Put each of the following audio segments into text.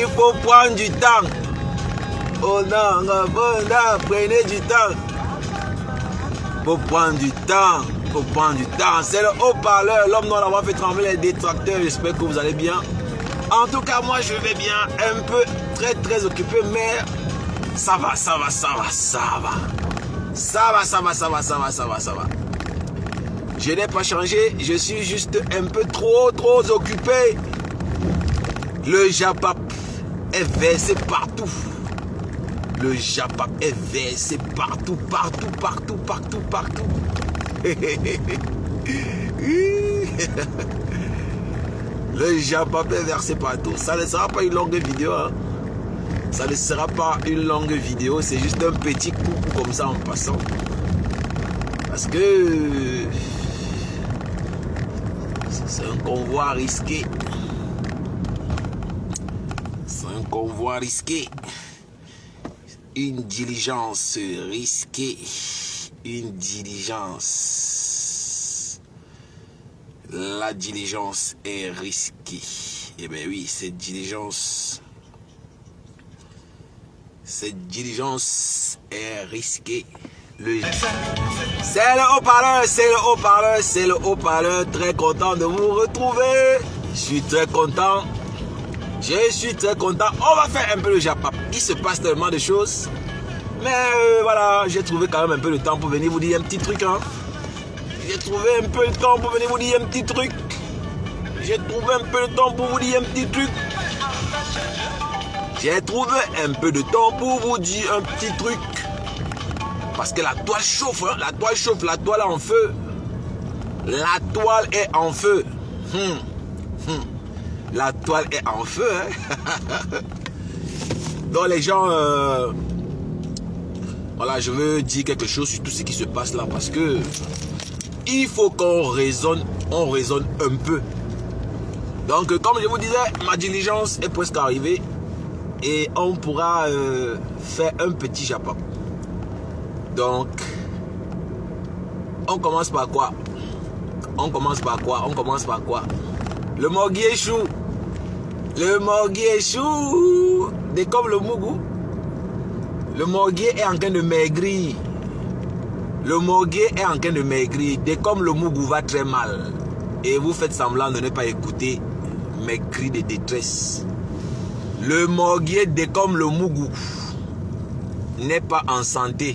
Il faut prendre du temps. Oh non, prenez du temps. Faut prendre du temps. Faut prendre du temps. C'est le haut-parleur. L'homme doit l'avoir fait trembler les détracteurs. J'espère que vous allez bien. En tout cas, moi je vais bien. Un peu très occupé, mais ça va. Ça va. Je n'ai pas changé. Je suis juste un peu trop occupé. Le Japap est versé partout. Le Japap est versé partout. Le Japap est versé partout. Ça ne sera pas une longue vidéo. Hein. Ça ne sera pas une longue vidéo. C'est juste un petit coup comme ça en passant. Parce que c'est un convoi risqué. Convoi risqué, une diligence risquée, une diligence. La diligence est risquée. Eh bien oui, cette diligence est risquée. C'est le haut-parleur, très content de vous retrouver. Je suis très content. On va faire un peu le Japap. Il se passe tellement de choses. Mais voilà, j'ai trouvé quand même un peu de temps pour venir vous dire un petit truc. Hein. J'ai trouvé un peu de temps pour venir vous dire un petit truc. Parce que la toile chauffe. Hein. La toile est en feu. La toile est en feu. La toile est en feu. Hein? Donc les gens... voilà, je veux dire quelque chose sur tout ce qui se passe là. Parce que il faut qu'on raisonne. On raisonne un peu. Donc comme je vous disais, ma diligence est presque arrivée. Et on pourra faire un petit Japap. Donc... On commence par quoi? Le Morguier échoue. Dès comme le Mougou. Le Morguier est en train de maigrir. Dès comme le Mougou va très mal. Et vous faites semblant de ne pas écouter mes cris de détresse. Le Morguier, dès comme le Mougou, n'est pas en santé.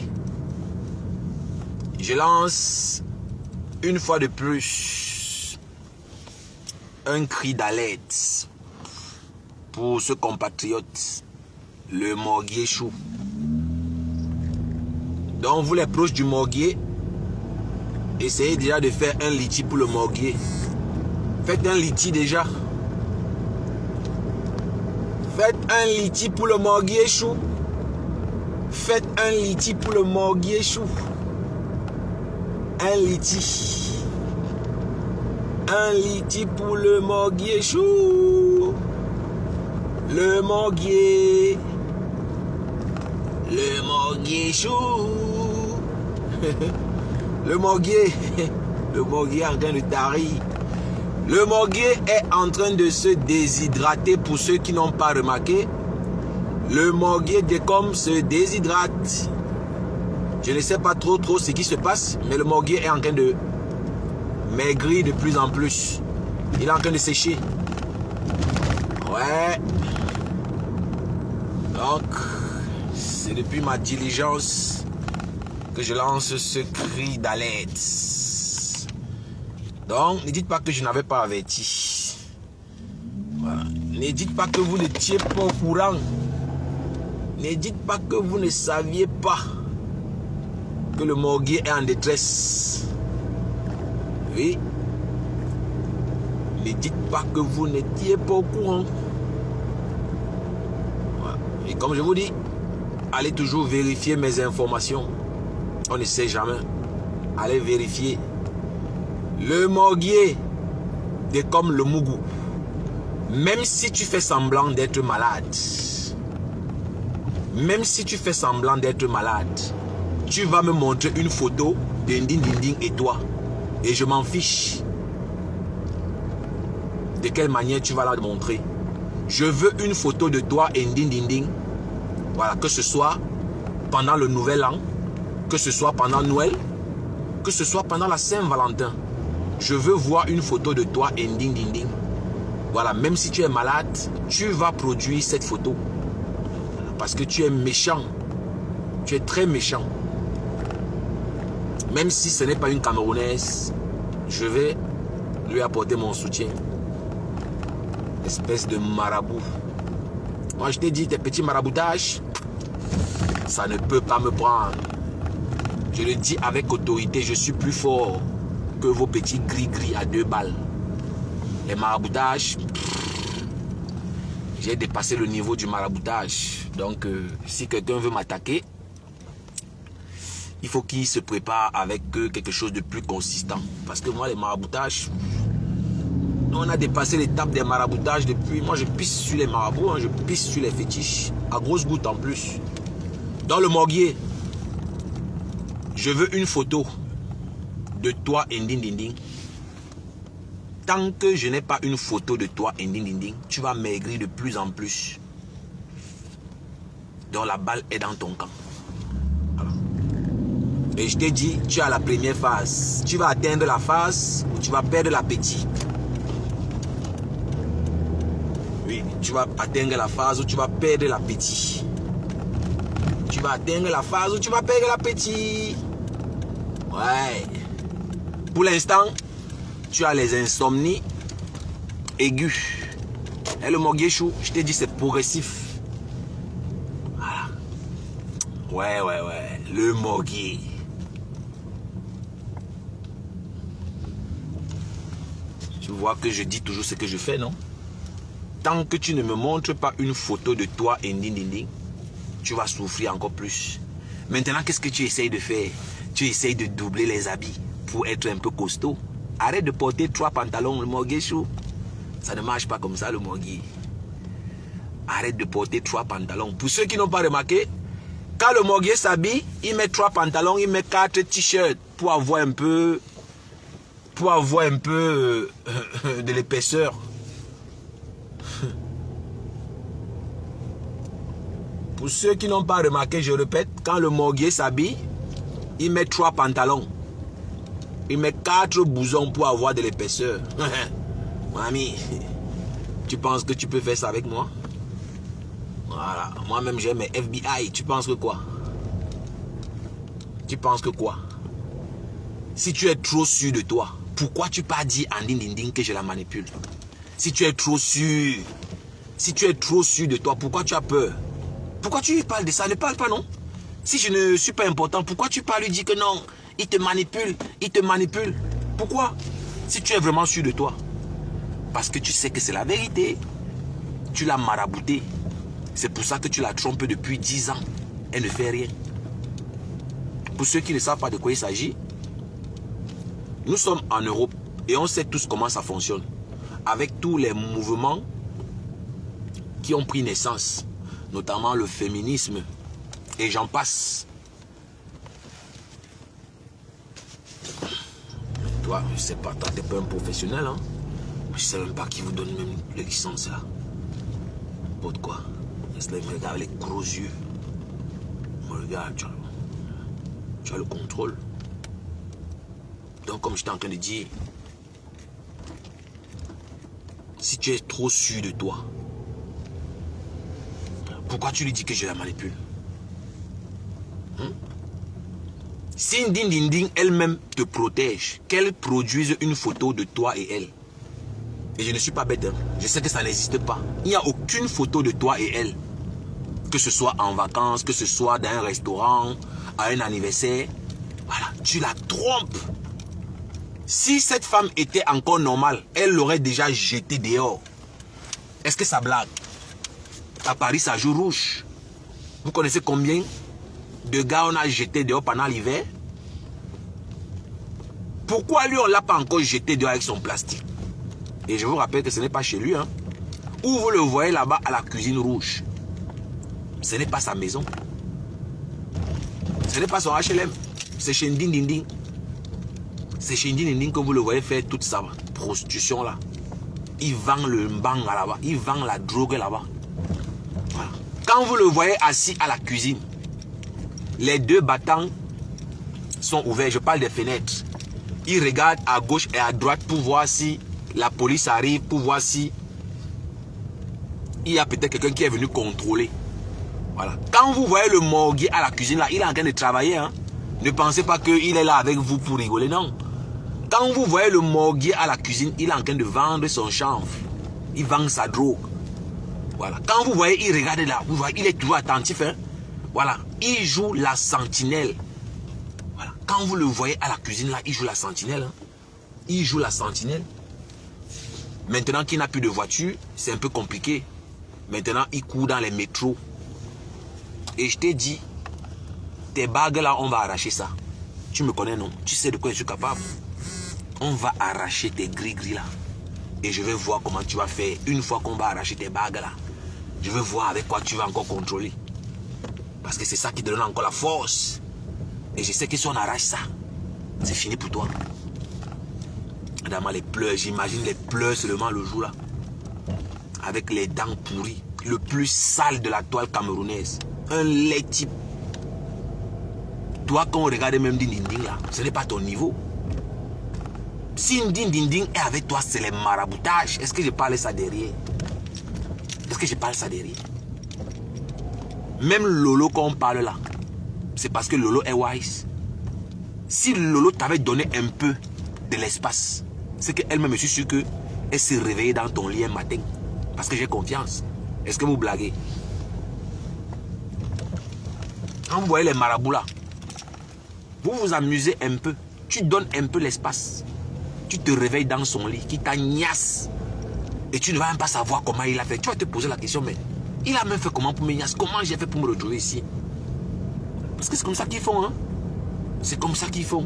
Je lance une fois de plus un cri d'alerte pour ce compatriote, le Morguier chou. Donc vous les proches du Morguier, essayez déjà de faire un litchi pour le Morguier. Faites un litchi déjà. Un litchi pour le Morguier chou. Un litchi pour le Morguier. Le Morguier chou. Le Morguier est en train de tarir. Le Morguier est en train de se déshydrater. Pour ceux qui n'ont pas remarqué, le Morguier décomme se déshydrate. Je ne sais pas trop ce qui se passe, mais le Morguier est en train de maigrir de plus en plus. Il est en train de sécher. Ouais. Donc, c'est depuis ma diligence que je lance ce cri d'alerte. Donc, ne dites pas que je n'avais pas averti. Voilà. Ne dites pas que vous n'étiez pas au courant. Ne dites pas que vous ne saviez pas que le Morguier est en détresse. Oui. Ne dites pas que vous n'étiez pas au courant. Voilà. Et comme je vous dis, allez toujours vérifier mes informations. On ne sait jamais. Allez vérifier. Le Morguier est comme le Mougou. Même si tu fais semblant d'être malade, tu vas me montrer une photo d'Inding et toi. Et je m'en fiche. De quelle manière tu vas la montrer? Je veux une photo de toi et ding ding ding. Voilà, que ce soit pendant le nouvel an, que ce soit pendant Noël, que ce soit pendant la Saint-Valentin. Je veux voir une photo de toi et ding ding ding. Voilà, même si tu es malade, tu vas produire cette photo. Parce que tu es méchant. Tu es très méchant. Même si ce n'est pas une Camerounaise, je vais lui apporter mon soutien. Espèce de marabout. Moi, je t'ai dit, tes petits maraboutages, ça ne peut pas me prendre. Je le dis avec autorité, je suis plus fort que vos petits gris-gris à 2 balles. Les maraboutages, j'ai dépassé le niveau du maraboutage. Donc, si quelqu'un veut m'attaquer, il faut qu'il se prépare avec quelque chose de plus consistant. Parce que moi, les maraboutages, on a dépassé l'étape des maraboutages depuis. Moi, je pisse sur les marabouts, hein, je pisse sur les fétiches. À grosse goutte en plus. Dans le morguier, je veux une photo de toi et ding ding ding. Tant que je n'ai pas une photo de toi et ding ding ding, tu vas maigrir de plus en plus. Donc la balle est dans ton camp. Voilà. Et je t'ai dit, tu as la première phase. Tu vas atteindre la phase où tu vas perdre l'appétit. Oui, tu vas atteindre la phase où tu vas perdre l'appétit. Tu vas atteindre la phase où tu vas perdre l'appétit. Ouais. Pour l'instant, tu as les insomnies aiguës. Et le morguier chou, je t'ai dit, c'est progressif. Voilà. Ouais. Le morguier. Tu vois que je dis toujours ce que je fais, non? Tant que tu ne me montres pas une photo de toi et ding ding ding, tu vas souffrir encore plus. Maintenant, qu'est-ce que tu essayes de faire? Tu essayes de doubler les habits pour être un peu costaud. Arrête de porter 3 pantalons, le morguier chou. Ça ne marche pas comme ça, le morguier. Arrête de porter 3 pantalons. Pour ceux qui n'ont pas remarqué, quand le morguier s'habille, il met 3 pantalons, il met 4 t-shirts pour avoir un peu... de l'épaisseur. Pour ceux qui n'ont pas remarqué, je répète, quand le morguier s'habille, il met 3 pantalons. Il met 4 blousons pour avoir de l'épaisseur. Mon ami, tu penses que tu peux faire ça avec moi? Voilà, moi-même j'ai mes FBI. Tu penses que quoi? Tu penses que quoi? Si tu es trop sûr de toi, pourquoi tu pas dit en ding ding ding que je la manipule? Si tu es trop sûr, de toi, pourquoi tu as peur? Pourquoi tu lui parles de ça? Ne parle pas, non? Si je ne suis pas important, pourquoi tu pas lui dire que non? Il te manipule. Pourquoi? Si tu es vraiment sûr de toi. Parce que tu sais que c'est la vérité. Tu l'as marabouté. C'est pour ça que tu la trompes depuis 10 ans. Elle ne fait rien. Pour ceux qui ne savent pas de quoi il s'agit, nous sommes en Europe et on sait tous comment ça fonctionne. Avec tous les mouvements qui ont pris naissance, notamment le féminisme, et j'en passe. Toi, je sais pas, toi, t'es pas un professionnel, hein? Je sais même pas qui vous donne même les licences, là. Pour de quoi? Laisse-les me regarder avec les gros yeux. Me regarde, tu as le contrôle. Donc, comme j'étais en train de dire, si tu es trop sûr de toi, pourquoi tu lui dis que je la manipule? Si Ding Ding Ding elle-même te protège, qu'elle produise une photo de toi et elle. Et je ne suis pas bête, hein. Je sais que ça n'existe pas. Il n'y a aucune photo de toi et elle. Que ce soit en vacances, que ce soit dans un restaurant, à un anniversaire. Voilà, tu la trompes. Si cette femme était encore normale, elle l'aurait déjà jetée dehors. Est-ce que ça blague? À Paris, ça joue rouge. Vous connaissez combien de gars on a jeté dehors pendant l'hiver? Pourquoi lui, on ne l'a pas encore jeté dehors avec son plastique? Et je vous rappelle que ce n'est pas chez lui. Hein. Où vous le voyez là-bas à la cuisine rouge. Ce n'est pas sa maison. Ce n'est pas son HLM. C'est chez Ding Ding Ding. C'est chez Ding Ding Ding que vous le voyez faire toute sa prostitution là. il vend le bang là-bas. Il vend la drogue là-bas. Voilà. Quand vous le voyez assis à la cuisine, les deux battants sont ouverts. Je parle des fenêtres. Il regarde à gauche et à droite pour voir si la police arrive, pour voir si il y a peut-être quelqu'un qui est venu contrôler. Voilà. Quand vous voyez le morguier à la cuisine, là, il est en train de travailler. Hein. Ne pensez pas qu'il est là avec vous pour rigoler, non. Quand vous voyez le morguier à la cuisine, il est en train de vendre son chanvre. Il vend sa drogue. Voilà. Quand vous voyez, il regarde là, vous voyez, il est toujours attentif. Hein. Voilà. Il joue la sentinelle. Voilà. Quand vous le voyez à la cuisine là, il joue la sentinelle. Hein. Il joue la sentinelle. Maintenant qu'il n'a plus de voiture, c'est un peu compliqué. Maintenant, il court dans les métros. Et je t'ai dit, tes bagues là, on va arracher ça. Tu me connais, non? Tu sais de quoi je suis capable. On va arracher tes gris-gris là. Et je vais voir comment tu vas faire. Une fois qu'on va arracher tes bagues là, je vais voir avec quoi tu vas encore contrôler. Parce que c'est ça qui te donne encore la force. Et je sais que si on arrache ça, c'est fini pour toi. Madame, les pleurs, j'imagine les pleurs seulement le jour là. Avec les dents pourries. Le plus sale de la toile camerounaise. Un laid type. Toi, quand on regarde même Dindinding là, ce n'est pas ton niveau. Si Dindinding est avec toi, c'est les maraboutages. Est-ce que je parle ça derrière? Est-ce que je parle ça derrière? Même Lolo, quand on parle là, c'est parce que Lolo est wise. Si Lolo t'avait donné un peu de l'espace, c'est qu'elle-même, je suis sûr qu'elle s'est réveillée dans ton lit un matin. Parce que j'ai confiance. Est-ce que vous blaguez? Quand vous voyez les marabouts là, vous vous amusez un peu. Tu donnes un peu l'espace. Tu te réveilles dans son lit, qui t'agnasse. Et tu ne vas même pas savoir comment il a fait. Tu vas te poser la question, mais il a même fait comment pour me gnasse? Comment j'ai fait pour me retrouver ici? Parce que c'est comme ça qu'ils font. Hein? C'est comme ça qu'ils font.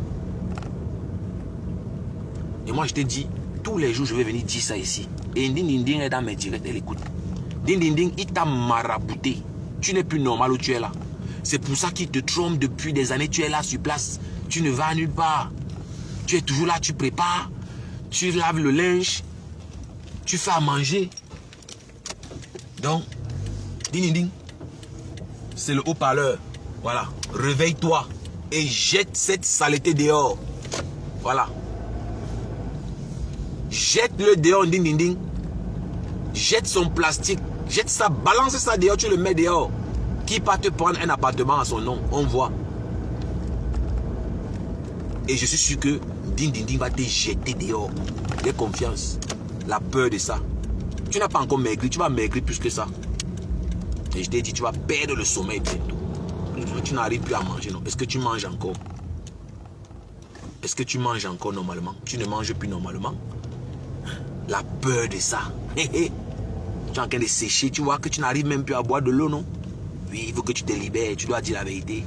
Et moi, je te dis, tous les jours, je vais venir dire ça ici. Et Dindinding est dans mes directs, elle écoute. Dindinding, il t'a marabouté. Tu n'es plus normal où tu es là. C'est pour ça qu'il te trompe depuis des années. Tu es là sur place. Tu ne vas nulle part. Tu es toujours là, tu prépares. Tu laves le linge. Tu fais à manger. Donc, Dindinding, c'est le haut-parleur. Voilà. Réveille-toi et jette cette saleté dehors. Voilà. Jette-le dehors, Dindinding. Jette son plastique. Jette ça, balance ça dehors, tu le mets dehors. Qui va te prendre un appartement à son nom? On voit. Et je suis sûr que Dindinding va te jeter dehors. J'ai confiance. La peur de ça. Tu n'as pas encore maigri, tu vas maigrir plus que ça. Et je t'ai dit, tu vas perdre le sommeil bientôt. Tu n'arrives plus à manger, non? Est-ce que tu manges encore? Est-ce que tu manges encore normalement? Tu ne manges plus normalement? La peur de ça. Tu es en train de sécher, tu vois que tu n'arrives même plus à boire de l'eau, non? Oui, il faut que tu te libères, tu dois dire la vérité.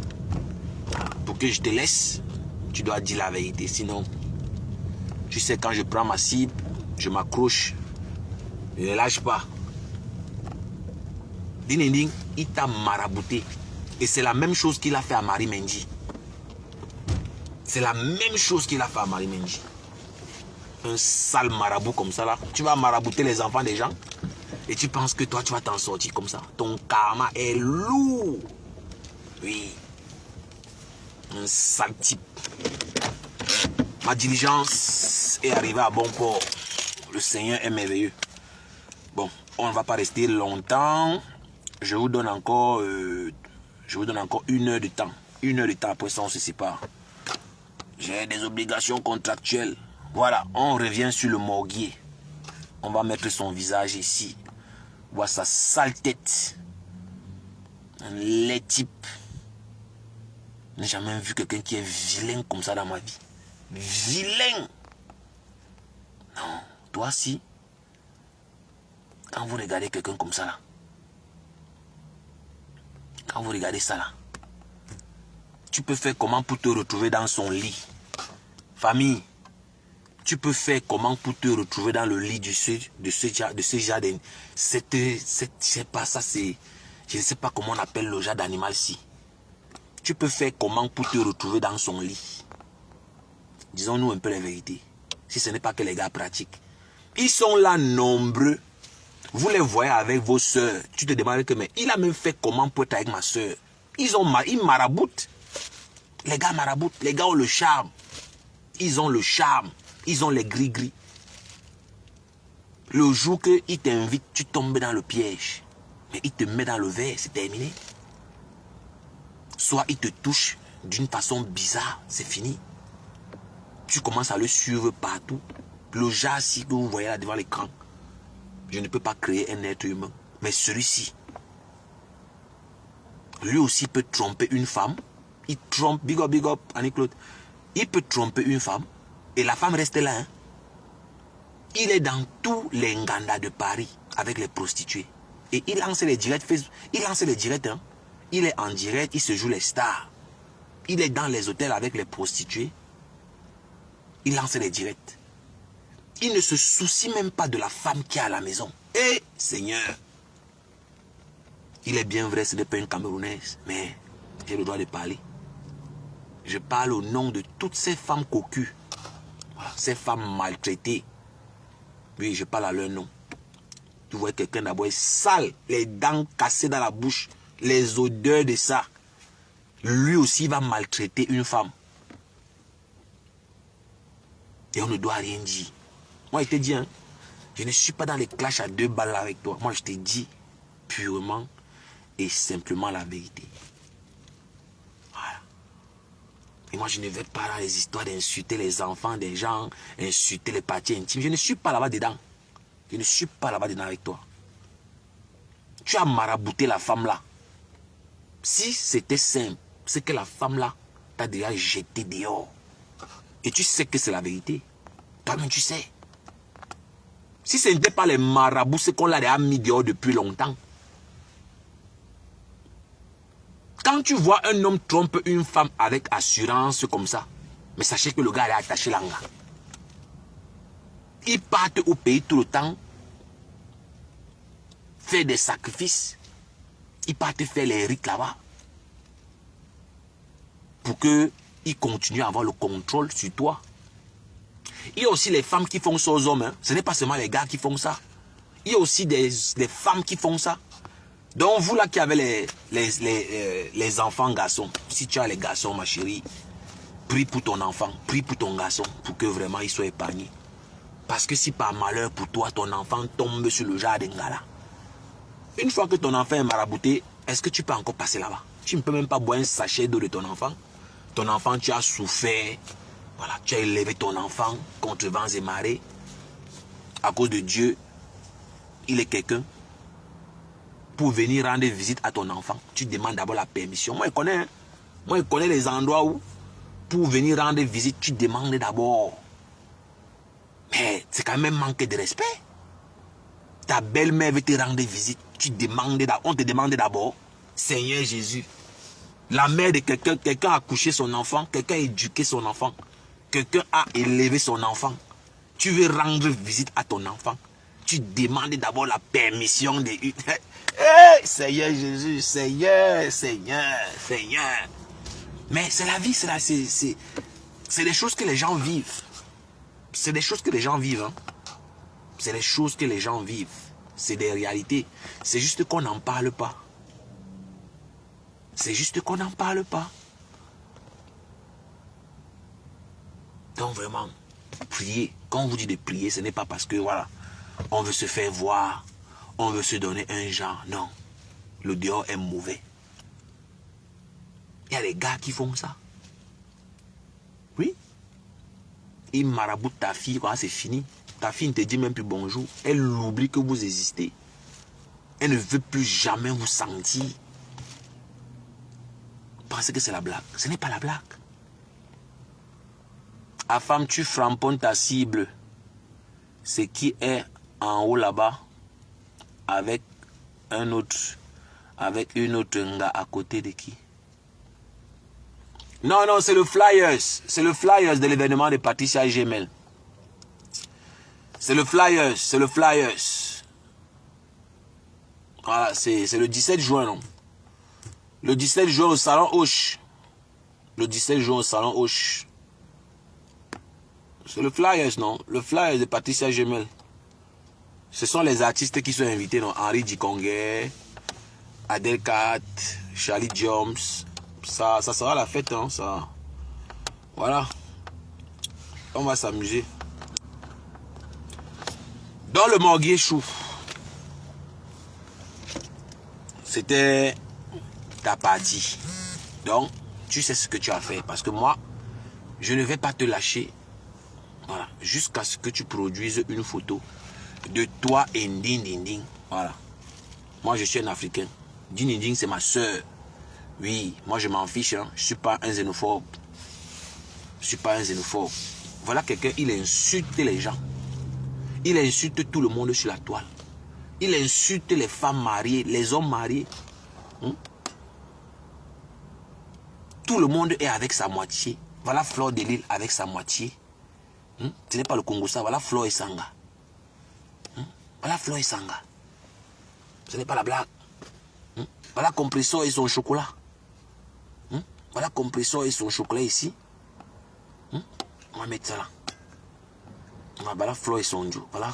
Pour que je te laisse, tu dois dire la vérité. Sinon, tu sais, quand je prends ma cible, je m'accroche. Je ne lâche pas. Dindinding, il t'a marabouté. Et c'est la même chose qu'il a fait à Marie Mendy. C'est la même chose qu'il a fait à Marie Mendy. Un sale marabout comme ça là. Tu vas marabouter les enfants des gens. Et tu penses que toi tu vas t'en sortir comme ça. Ton karma est lourd. Oui. Un sale type. Ma diligence est arrivée à bon port. Le Seigneur est merveilleux. Bon, on ne va pas rester longtemps. Je vous donne encore 1 heure de temps. 1 heure de temps, après ça on se sépare. J'ai des obligations contractuelles. Voilà, on revient sur le morguier. On va mettre son visage ici. Voir sa sale tête. Un laid type. Je n'ai jamais vu quelqu'un qui est vilain comme ça dans ma vie. Vilain. Non, toi si. Quand vous regardez quelqu'un comme ça là. Quand vous regardez ça là. Tu peux faire comment pour te retrouver dans son lit? Famille. Tu peux faire comment pour te retrouver dans le lit de ce jardin. Je sais pas, ça c'est... Je ne sais pas comment on appelle le genre d'animal-ci. Tu peux faire comment pour te retrouver dans son lit. Disons-nous un peu la vérité. Si ce n'est pas que les gars pratiquent. Ils sont là nombreux. Vous les voyez avec vos soeurs. Tu te demandes que, mais il a même fait comment pour être avec ma soeur. Ils maraboutent. Les gars maraboutent. Les gars ont le charme. Ils ont le charme. Ils ont les gris-gris. Le jour qu'il t'invite, tu tombes dans le piège. Mais il te met dans le verre, c'est terminé. Soit il te touche d'une façon bizarre, c'est fini. Tu commences à le suivre partout. Le genre-ci que vous voyez là devant l'écran, je ne peux pas créer un être humain. Mais celui-ci, lui aussi peut tromper une femme. Il trompe, big up, Annie-Claude. Il peut tromper une femme et la femme reste là. Hein. Il est dans tous les ngandas de Paris avec les prostituées. Et il lance les directs Facebook. Il lance les directs. Hein. Il est en direct, il se joue les stars. Il est dans les hôtels avec les prostituées. Il lance les directs. Il ne se soucie même pas de la femme qui est à la maison. Eh, Seigneur. Il est bien vrai, ce n'est pas une Camerounaise, mais j'ai le droit de parler. Je parle au nom de toutes ces femmes cocues. Ces femmes maltraitées. Oui, je parle à leur nom. Tu vois quelqu'un d'abord sale, les dents cassées dans la bouche, les odeurs de ça. Lui aussi va maltraiter une femme. Et on ne doit rien dire. Moi, je te dis, hein, je ne suis pas dans les clashs à 2 balles avec toi. Moi, je te dis purement et simplement la vérité. Voilà. Et moi, je ne vais pas dans les histoires d'insulter les enfants des gens, insulter les parties intimes. Je ne suis pas là-bas dedans. Je ne suis pas là-bas dedans avec toi. Tu as marabouté la femme là. Si c'était simple, c'est que la femme là t'a déjà jeté dehors. Et tu sais que c'est la vérité. Toi-même, tu sais. Si ce n'était pas les marabouts, c'est qu'on l'a déjà mis dehors depuis longtemps. Quand tu vois un homme tromper une femme avec assurance comme ça, mais sachez que le gars est attaché là. Ils partent au pays tout le temps, faire des sacrifices. Ils partent faire les rites là-bas. Pour qu'ils continuent à avoir le contrôle sur toi. Il y a aussi les femmes qui font ça aux hommes. Hein. Ce n'est pas seulement les gars qui font ça. Il y a aussi des femmes qui font ça. Donc vous là qui avez les enfants garçons, si tu as les garçons ma chérie, prie pour ton enfant, prie pour ton garçon, pour que vraiment il soit épargné. Parce que si par malheur pour toi, ton enfant tombe sur le genre d'Engala, une fois que ton enfant est marabouté, est-ce que tu peux encore passer là-bas? Tu ne peux même pas boire un sachet d'eau de ton enfant. Ton enfant, tu as souffert. Voilà, tu as élevé ton enfant contre vents et marées. À cause de Dieu, il est quelqu'un. Pour venir rendre visite à ton enfant, tu demandes d'abord la permission. Moi, je connais. Hein? Moi, je connais les endroits où, pour venir rendre visite, tu demandes d'abord. Mais c'est quand même manquer de respect. Ta belle-mère veut te rendre visite. On te demande d'abord, Seigneur Jésus, la mère de quelqu'un a couché son enfant, quelqu'un a éduqué son enfant, quelqu'un a élevé son enfant. Tu veux rendre visite à ton enfant. Tu demandes d'abord la permission de... Hey, Seigneur Jésus, Seigneur. Mais c'est la vie, c'est des choses que les gens vivent. C'est des choses que les gens vivent. Hein. C'est des choses que les gens vivent. C'est des réalités. C'est juste qu'on n'en parle pas. C'est juste qu'on n'en parle pas. Donc vraiment, prier. Quand on vous dit de prier, ce n'est pas parce que voilà, on veut se faire voir, on veut se donner un genre. Non. Le dehors est mauvais. Il y a des gars qui font ça. Oui. Ils maraboutent ta fille, quoi, c'est fini. Ta fille ne te dit même plus bonjour. Elle oublie que vous existez. Elle ne veut plus jamais vous sentir. Pensez que c'est la blague. Ce n'est pas la blague. À femme, tu framponnes ta cible. C'est qui est en haut là-bas avec un autre, avec une autre nga à côté de qui? Non, c'est le Flyers. C'est le Flyers de l'événement de Patricia Gemel. C'est le Flyers. Voilà, c'est le 17 juin, non? Le 17 juin au Salon Hoche. C'est le Flyers, non? Le Flyers de Patricia Gemel. Ce sont les artistes qui sont invités, non? Henri Dikongé, Adel Kat, Charlie Jones. Ça sera la fête, hein, ça. Voilà. On va s'amuser. Dans le Morguier Chou. C'était ta partie. Donc, tu sais ce que tu as fait. Parce que moi, je ne vais pas te lâcher. Voilà. Jusqu'à ce que tu produises une photo de toi et Nding Ding Ding. Voilà. Moi, je suis un Africain. Nding Ding Ding, c'est ma soeur. Oui, moi, je m'en fiche. Hein. Je ne suis pas un xénophobe. Je ne suis pas un xénophobe. Voilà quelqu'un, il insulte les gens. Il insulte tout le monde sur la toile. Il insulte les femmes mariées, les hommes mariés. Tout le monde est avec sa moitié. Voilà Fleur de Lille avec sa moitié. Ce n'est pas le Congo, ça. Voilà Fleur et Sanga. Voilà Fleur et Sanga. Ce n'est pas la blague. Voilà Compressor et son chocolat. Voilà Compressor et son chocolat ici. On va mettre ça là. Voilà Fleur et son Joe. Voilà.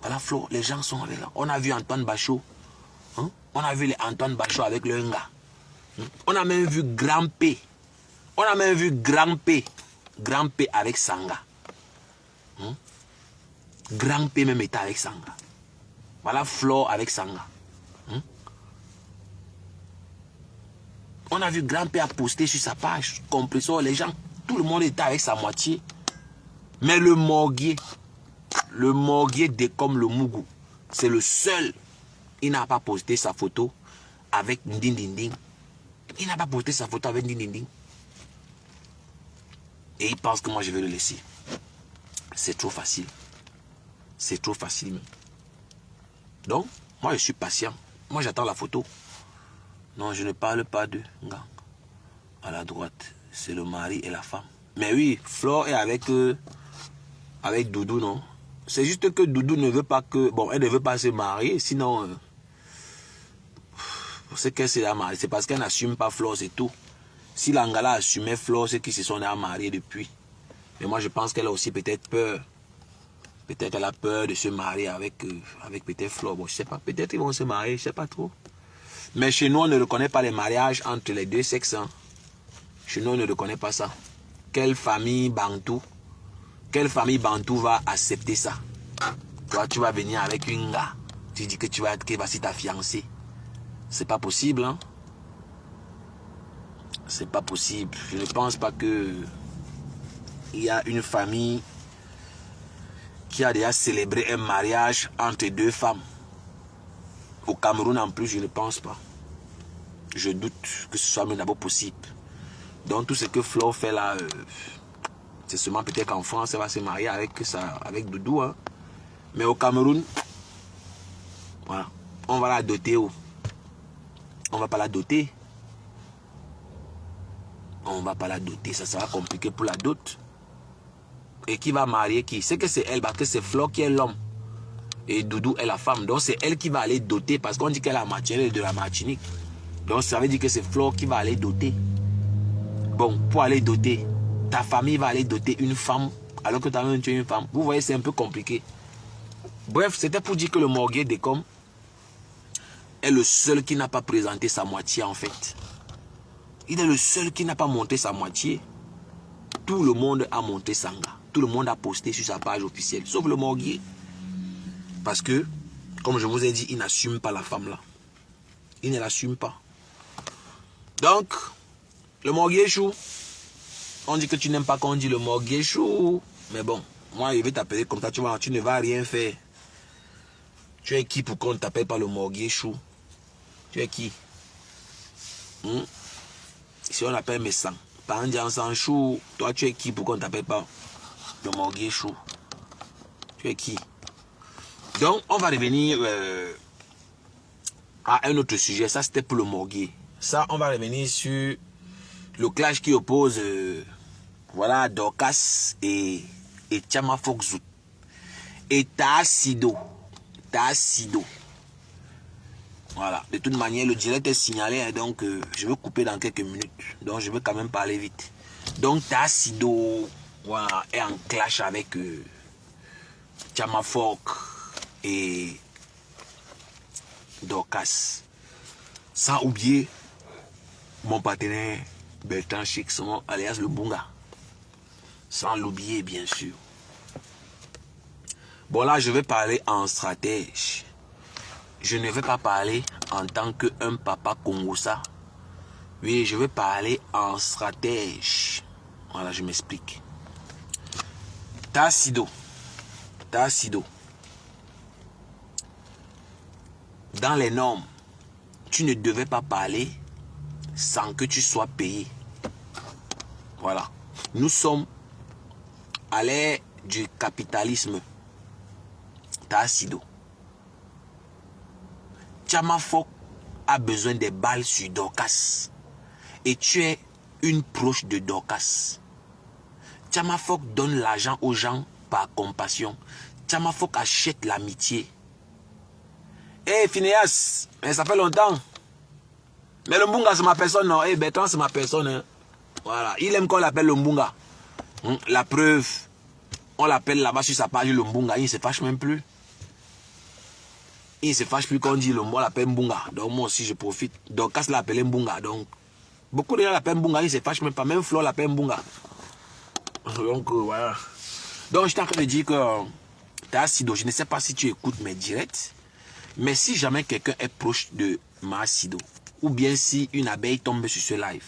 Voilà Fleur. Les gens sont avec là. On a vu Antoine Bachot. On a vu les Antoine Bachot avec le Nga. On a même vu Grand P. On a même vu Grand P. Grand P avec Sanga. Grand P même était avec Sanga. Voilà Flore avec Sanga. On a vu Grand P a posté sur sa page. Compressor, les gens, tout le monde était avec sa moitié. Mais le Morguier décomme le Mougou. C'est le seul. Il n'a pas posté sa photo avec Nding Ding Ding. Il n'a pas posté sa photo avec Nding Ding Ding. Et il pense que moi je vais le laisser. C'est trop facile. C'est trop facile. Donc, moi je suis patient. Moi j'attends la photo. Non, je ne parle pas de Gang. À la droite, c'est le mari et la femme. Mais oui, Flore est avec Doudou, non? C'est juste que Doudou ne veut pas que... Bon, elle ne veut pas se marier, sinon... c'est qu'elle s'est mariée. C'est parce qu'elle n'assume pas Flore, c'est tout. Si l'Angala assumait Flore, c'est qu'ils se sont mariés depuis. Mais moi, je pense qu'elle a aussi peut-être peur. Peut-être elle a peur de se marier avec peut-être Flore. Bon, je sais pas. Peut-être ils vont se marier, je sais pas trop. Mais chez nous, on ne reconnaît pas les mariages entre les deux sexes. Hein. Chez nous, on ne reconnaît pas ça. Quelle famille bantou va accepter ça? Toi, tu vas venir avec une gars. Tu dis que tu vas être voici ta fiancée. C'est pas possible, hein? C'est pas possible. Je ne pense pas que il y a une famille qui a déjà célébré un mariage entre deux femmes. Au Cameroun en plus, je ne pense pas. Je doute que ce soit même d'abord possible. Donc tout ce que Flore fait là, c'est seulement peut-être qu'en France, elle va se marier avec Doudou. Hein. Mais au Cameroun, voilà, on va la doter. On va pas la doter. On va pas la doter, ça sera compliqué pour la dot. Et qui va marier qui? C'est que c'est elle, parce que c'est Flore qui est l'homme. Et Doudou est la femme. Donc c'est elle qui va aller doter, parce qu'on dit qu'elle a Martinique de la Martinique. Donc ça veut dire que c'est Flore qui va aller doter. Bon, pour aller doter, ta famille va aller doter une femme, alors que toi-même tu es une femme. Vous voyez, c'est un peu compliqué. Bref, c'était pour dire que le Morguier Décomme est le seul qui n'a pas présenté sa moitié en fait. Il est le seul qui n'a pas monté sa moitié. Tout le monde a monté Sanga. Tout le monde a posté sur sa page officielle, sauf le Morguier. Parce que, comme je vous ai dit, il n'assume pas la femme là. Il ne l'assume pas. Donc, le Morguier Chou. On dit que tu n'aimes pas quand on dit le Morguier Chou. Mais bon, moi je vais t'appeler comme ça, tu vois, tu ne vas rien faire. Tu es qui pour qu'on ne t'appelle pas le Morguier Chou? Tu es qui? Si on appelle mes sangs. Par un diant sans chou, toi tu es qui pour qu'on ne t'appelle pas le Morguier Chou? Tu es qui? Donc on va revenir à un autre sujet. Ça c'était pour le Morguier. Ça on va revenir sur le clash qui oppose voilà Dorcas et Tchama Foxou et Tassido. Voilà, de toute manière le direct est signalé, donc je vais couper dans quelques minutes, donc je vais quand même parler vite. Donc Tassido voilà, est en clash avec Tchama Fox. et Dorcas. Sans oublier mon partenaire Bertrand Chixon, alias le Bunga. Sans l'oublier, bien sûr. Bon, là, je vais parler en stratège. Je ne vais pas parler en tant qu'un papa Congossa. Oui, je vais parler en stratège. Voilà, je m'explique. Tassido. Dans les normes, tu ne devais pas parler sans que tu sois payé. Voilà. Nous sommes à l'ère du capitalisme. Tassido. Tchamafok a besoin des balles sur Dorcas. Et tu es une proche de Dorcas. Tchamafok donne l'argent aux gens par compassion. Tchamafok achète l'amitié. Eh, Phineas, mais ça fait longtemps. Mais le Mbunga, c'est ma personne, non? Eh, Bertrand, c'est ma personne. Hein. Voilà. Il aime qu'on l'appelle le Mbunga. La preuve, on l'appelle là-bas sur sa page le Mbunga. Il ne se fâche même plus. Il ne se fâche plus quand on dit le mot, on l'appelle Mbunga. Donc moi aussi, je profite. Dorcas l'appelle Mbunga. Donc, beaucoup de gens l'appellent Mbunga. Il ne se fâche même pas. Même Flo l'appelle Mbunga. Donc, voilà. Donc, je suis en train de dire que Tassido, je ne sais pas si tu écoutes mes directs. Mais si jamais quelqu'un est proche de Massido, ou bien si une abeille tombe sur ce live,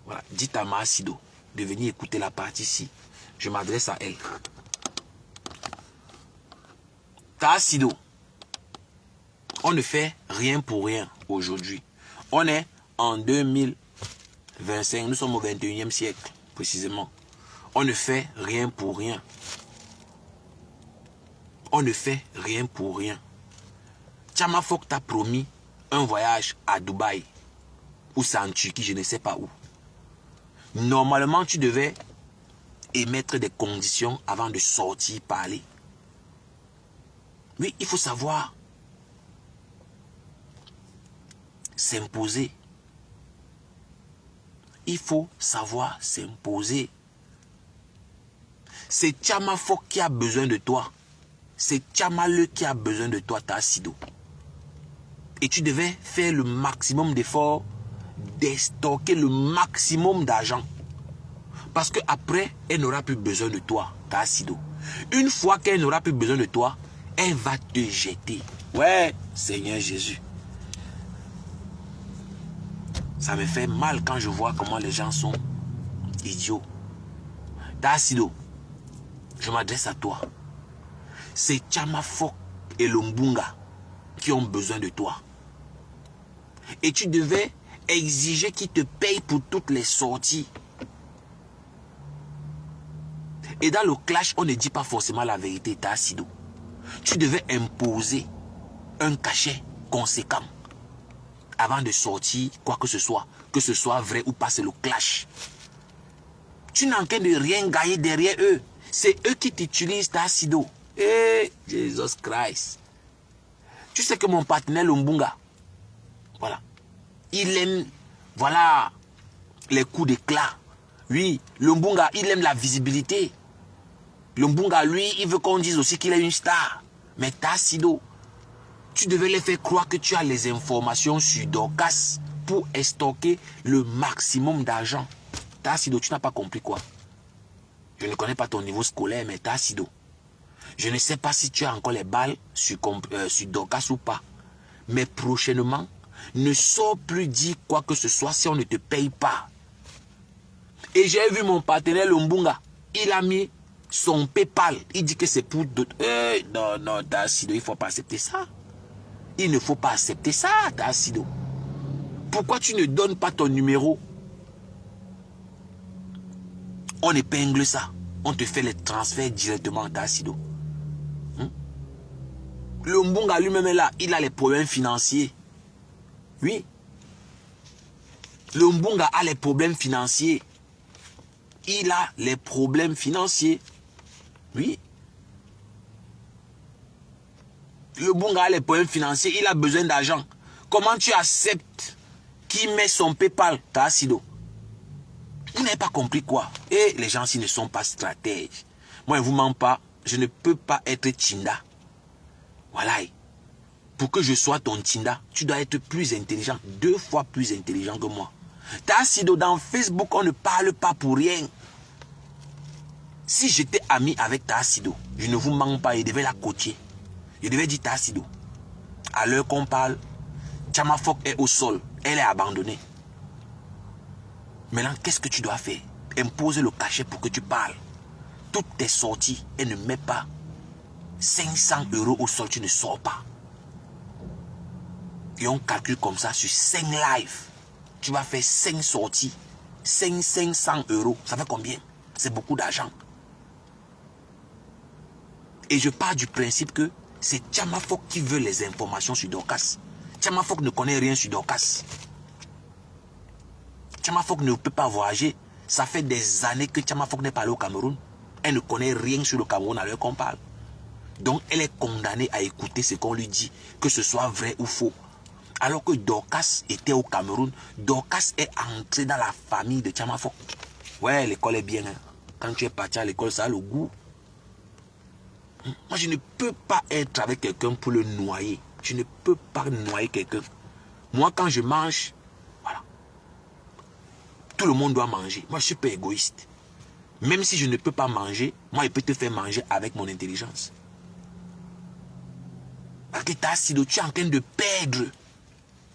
voilà, dites à Massido de venir écouter la partie ici. Je m'adresse à elle. Tassido, on ne fait rien pour rien aujourd'hui. On est en 2025, nous sommes au 21e siècle, précisément. On ne fait rien pour rien. On ne fait rien pour rien. Tchamafok t'a promis un voyage à Dubaï. Ou c'est en Turquie, je ne sais pas où. Normalement, tu devais émettre des conditions avant de sortir parler. Oui, il faut savoir s'imposer. Il faut savoir s'imposer. C'est Tchamafok qui a besoin de toi. C'est Tchamale qui a besoin de toi, Tassido. Et tu devais faire le maximum d'efforts, d'stocker le maximum d'argent. Parce qu'après, elle n'aura plus besoin de toi, Tassido. Une fois qu'elle n'aura plus besoin de toi, elle va te jeter. Ouais, Seigneur Jésus. Ça me fait mal quand je vois comment les gens sont idiots. Tassido, je m'adresse à toi. C'est Tchamafok et le Mbunga qui ont besoin de toi. Et tu devais exiger qu'ils te payent pour toutes les sorties. Et dans le clash, on ne dit pas forcément la vérité, Tassido. Tu devais imposer un cachet conséquent avant de sortir quoi que ce soit vrai ou pas, c'est le clash. Tu n'as qu'à de rien gagner derrière eux. C'est eux qui t'utilisent, Tassido. Eh, Jesus Christ. Tu sais que mon partenaire, le Mbunga, voilà, il aime, voilà, les coups d'éclat. Oui, le Mbunga, il aime la visibilité. Le Mbunga, lui, il veut qu'on dise aussi qu'il est une star. Mais Tassido, tu devais les faire croire que tu as les informations sur Dorcas pour stocker le maximum d'argent. Tassido, tu n'as pas compris quoi? Je ne connais pas ton niveau scolaire, mais Tassido, je ne sais pas si tu as encore les balles sur Dorcas ou pas. Mais prochainement, ne sors plus dire quoi que ce soit si on ne te paye pas. Et j'ai vu mon partenaire le Mbunga. Il a mis son PayPal. Il dit que c'est pour d'autres. Non, non, Tassido, il ne faut pas accepter ça. Il ne faut pas accepter ça, Tassido. Pourquoi tu ne donnes pas ton numéro? On épingle ça. On te fait les transferts directement, Tassido. Le Mbunga lui-même est là. Il a les problèmes financiers. Oui. Le Mbunga a les problèmes financiers. Il a les problèmes financiers. Oui. Le Mbunga a les problèmes financiers. Il a besoin d'argent. Comment tu acceptes qu'il met son PayPal, Tassido? Vous n'avez pas compris quoi? Et les gens, s'ils ne sont pas stratèges. Moi, je ne vous mens pas. Je ne peux pas être Chinda. Voilà. Pour que je sois ton Tinda, tu dois être plus intelligent, 2 fois plus intelligent que moi. Tassido, dans Facebook, on ne parle pas pour rien. Si j'étais ami avec Tassido, je ne vous mens pas, je devais la coacher. Je devais dire Tassido, à l'heure qu'on parle, Tchamafok est au sol, elle est abandonnée. Maintenant, qu'est-ce que tu dois faire? Impose le cachet pour que tu parles. Toutes tes sorties, elle ne met pas 500 € au sol, tu ne sors pas. Et on calcule comme ça sur 5 lives. Tu vas faire 5 sorties. 500 €. Ça fait combien? C'est beaucoup d'argent. Et je pars du principe que c'est Tchamafok qui veut les informations sur Dorcas. Tchamafok ne connaît rien sur Dorcas. Tchamafok ne peut pas voyager. Ça fait des années que Tchamafok n'est pas allé au Cameroun. Elle ne connaît rien sur le Cameroun à l'heure qu'on parle. Donc elle est condamnée à écouter ce qu'on lui dit, que ce soit vrai ou faux. Alors que Dorcas était au Cameroun, Dorcas est entré dans la famille de Tchamafok. Ouais, l'école est bien. Hein. Quand tu es parti à l'école, ça a le goût. Moi, je ne peux pas être avec quelqu'un pour le noyer. Je ne peux pas noyer quelqu'un. Moi, quand je mange, voilà. Tout le monde doit manger. Moi, je suis pas égoïste. Même si je ne peux pas manger, moi, je peux te faire manger avec mon intelligence. Parce que Tassido, tu es en train de perdre.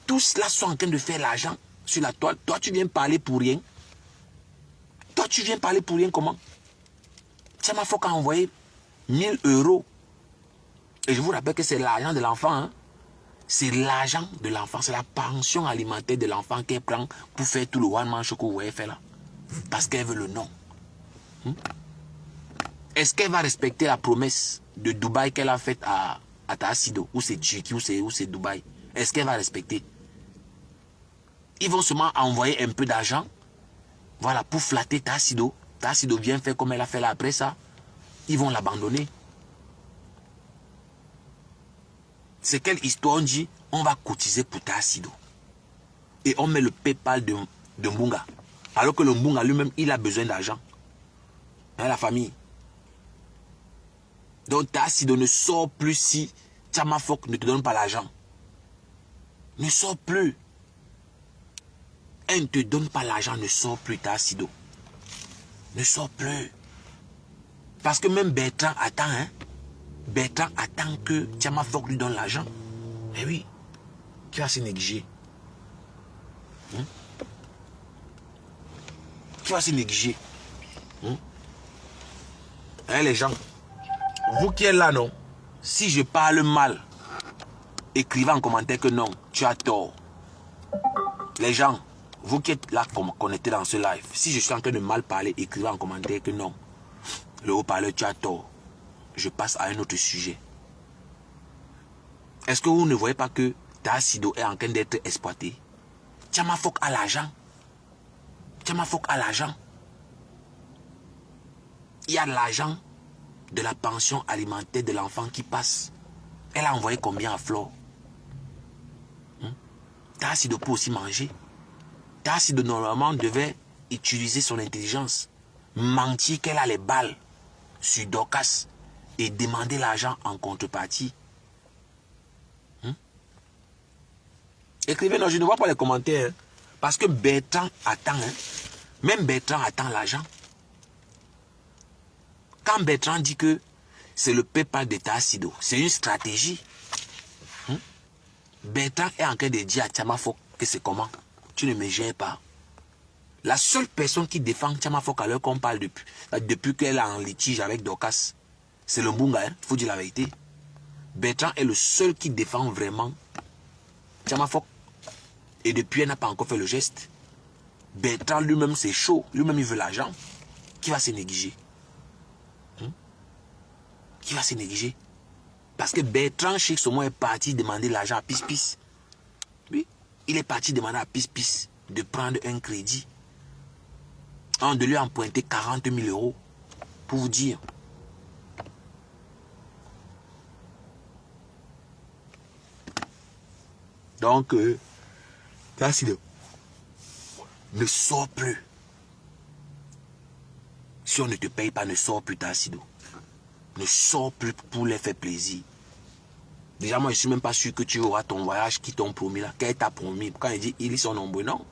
Tous là sont en train de faire l'argent sur la toile. Toi, tu viens parler pour rien. Toi, tu viens parler pour rien comment? Tchamafok a envoyé 1000 €. Et je vous rappelle que c'est l'argent de l'enfant. Hein? C'est l'argent de l'enfant. C'est la pension alimentaire de l'enfant qu'elle prend pour faire tout le one-man show que vous voyez faire là. Parce qu'elle veut le nom. Est-ce qu'elle va respecter la promesse de Dubaï qu'elle a faite à Tassido? Ou c'est Turquie, ou c'est Dubaï? Est-ce qu'elle va respecter? Ils vont seulement envoyer un peu d'argent. Voilà, pour flatter Tassido. Tassido vient faire comme elle a fait là après ça. Ils vont l'abandonner. C'est quelle histoire on dit? On va cotiser pour Tassido. Et on met le PayPal de Mbunga. Alors que le Mbunga lui-même, il a besoin d'argent. Hein, la famille. Donc Tassido ne sort plus si Tchamafok ne te donne pas l'argent. Ne sort plus. Elle ne te donne pas l'argent, ne sort plus Tassido. Ne sort plus. Parce que même Bertrand attend, hein. Bertrand attend que Tchamafok lui donne l'argent. Mais oui, qui va se négliger? Qui va se négliger? Hein, les gens, vous qui êtes là, non? Si je parle mal, écrivez en commentaire que non, tu as tort. Les gens, vous qui êtes là connectés dans ce live, si je suis en train de mal parler, écrivez en commentaire que non. Le haut-parleur, tu as tort. Je passe à un autre sujet. Est-ce que vous ne voyez pas que Tassido est en train d'être exploité? Tchamafok a l'argent. Tchamafok a l'argent. Il y a l'argent de la pension alimentaire de l'enfant qui passe. Elle a envoyé combien à Flore? Tassido peut aussi manger. Tassido normalement devait utiliser son intelligence. Mentir qu'elle a les balles sur Dorcas et demander l'argent en contrepartie. Écrivez, non, je ne vois pas les commentaires. Hein, parce que Bertrand attend. Hein, même Bertrand attend l'argent. Quand Bertrand dit que c'est le PayPal de Tassido, c'est une stratégie. Bertrand est en train de dire à Tchamafok que c'est comment. Tu ne me gères pas. La seule personne qui défend Tchamafok à l'heure qu'on parle depuis qu'elle est en litige avec Dorcas, c'est le Mbunga, il faut dire la vérité. Bertrand est le seul qui défend vraiment Tchamafok. Et depuis, elle n'a pas encore fait le geste. Bertrand lui-même, c'est chaud. Lui-même, il veut l'argent. Qui va se négliger? Qui va se négliger? Parce que Bertrand Cheikh Somo est parti demander l'argent à Pis. Oui, il est parti demander à Pis de prendre un crédit. De lui emprunter 40 000 € pour vous dire. Donc, Tassido ne sort plus. Si on ne te paye pas, ne sort plus Tassido. Ne sort plus pour les faire plaisir. Déjà, moi, je ne suis même pas sûr que tu auras ton voyage qui t'ont promis là. Qu'elle t'a promis. Quand il dit ils sont nombreux, non.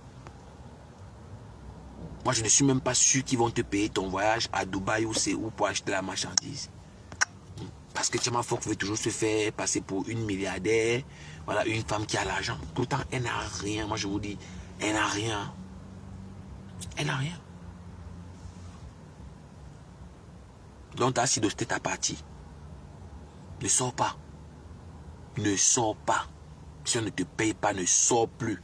Moi, je ne suis même pas sûr qu'ils vont te payer ton voyage à Dubaï ou c'est où pour acheter la marchandise. Parce que Tchama Fock veut toujours se faire passer pour une milliardaire. Voilà, une femme qui a l'argent. Pourtant, elle n'a rien. Moi, je vous dis, elle n'a rien. Elle n'a rien. Donc, t'as si c'était ta partie. Ne sors pas. Ne sors pas. Si on ne te paye pas, ne sors plus.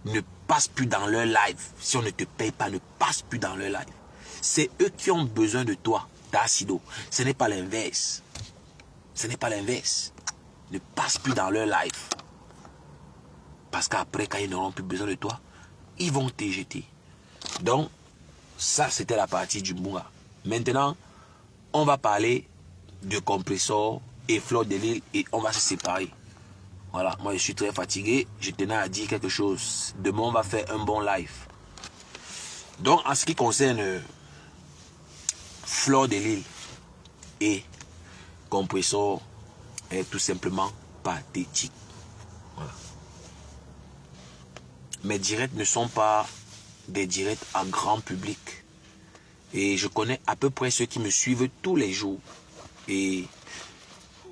Ne passe plus dans leur live. Si on ne te paye pas, ne passe plus dans leur live. C'est eux qui ont besoin de toi, Dacido. Ce n'est pas l'inverse. Ce n'est pas l'inverse. Ne passe plus dans leur live. Parce qu'après, quand ils n'auront plus besoin de toi, ils vont te jeter. Donc, ça, c'était la partie du Bunga. Maintenant, on va parler de Compressor et Fleur de Lille et on va se séparer. Voilà, moi je suis très fatigué. Je tenais à dire quelque chose. Demain, on va faire un bon live. Donc, en ce qui concerne Fleur de Lille et Compressor, est tout simplement pathétique. Voilà. Mes directs ne sont pas des directs à grand public. Et je connais à peu près ceux qui me suivent tous les jours. Et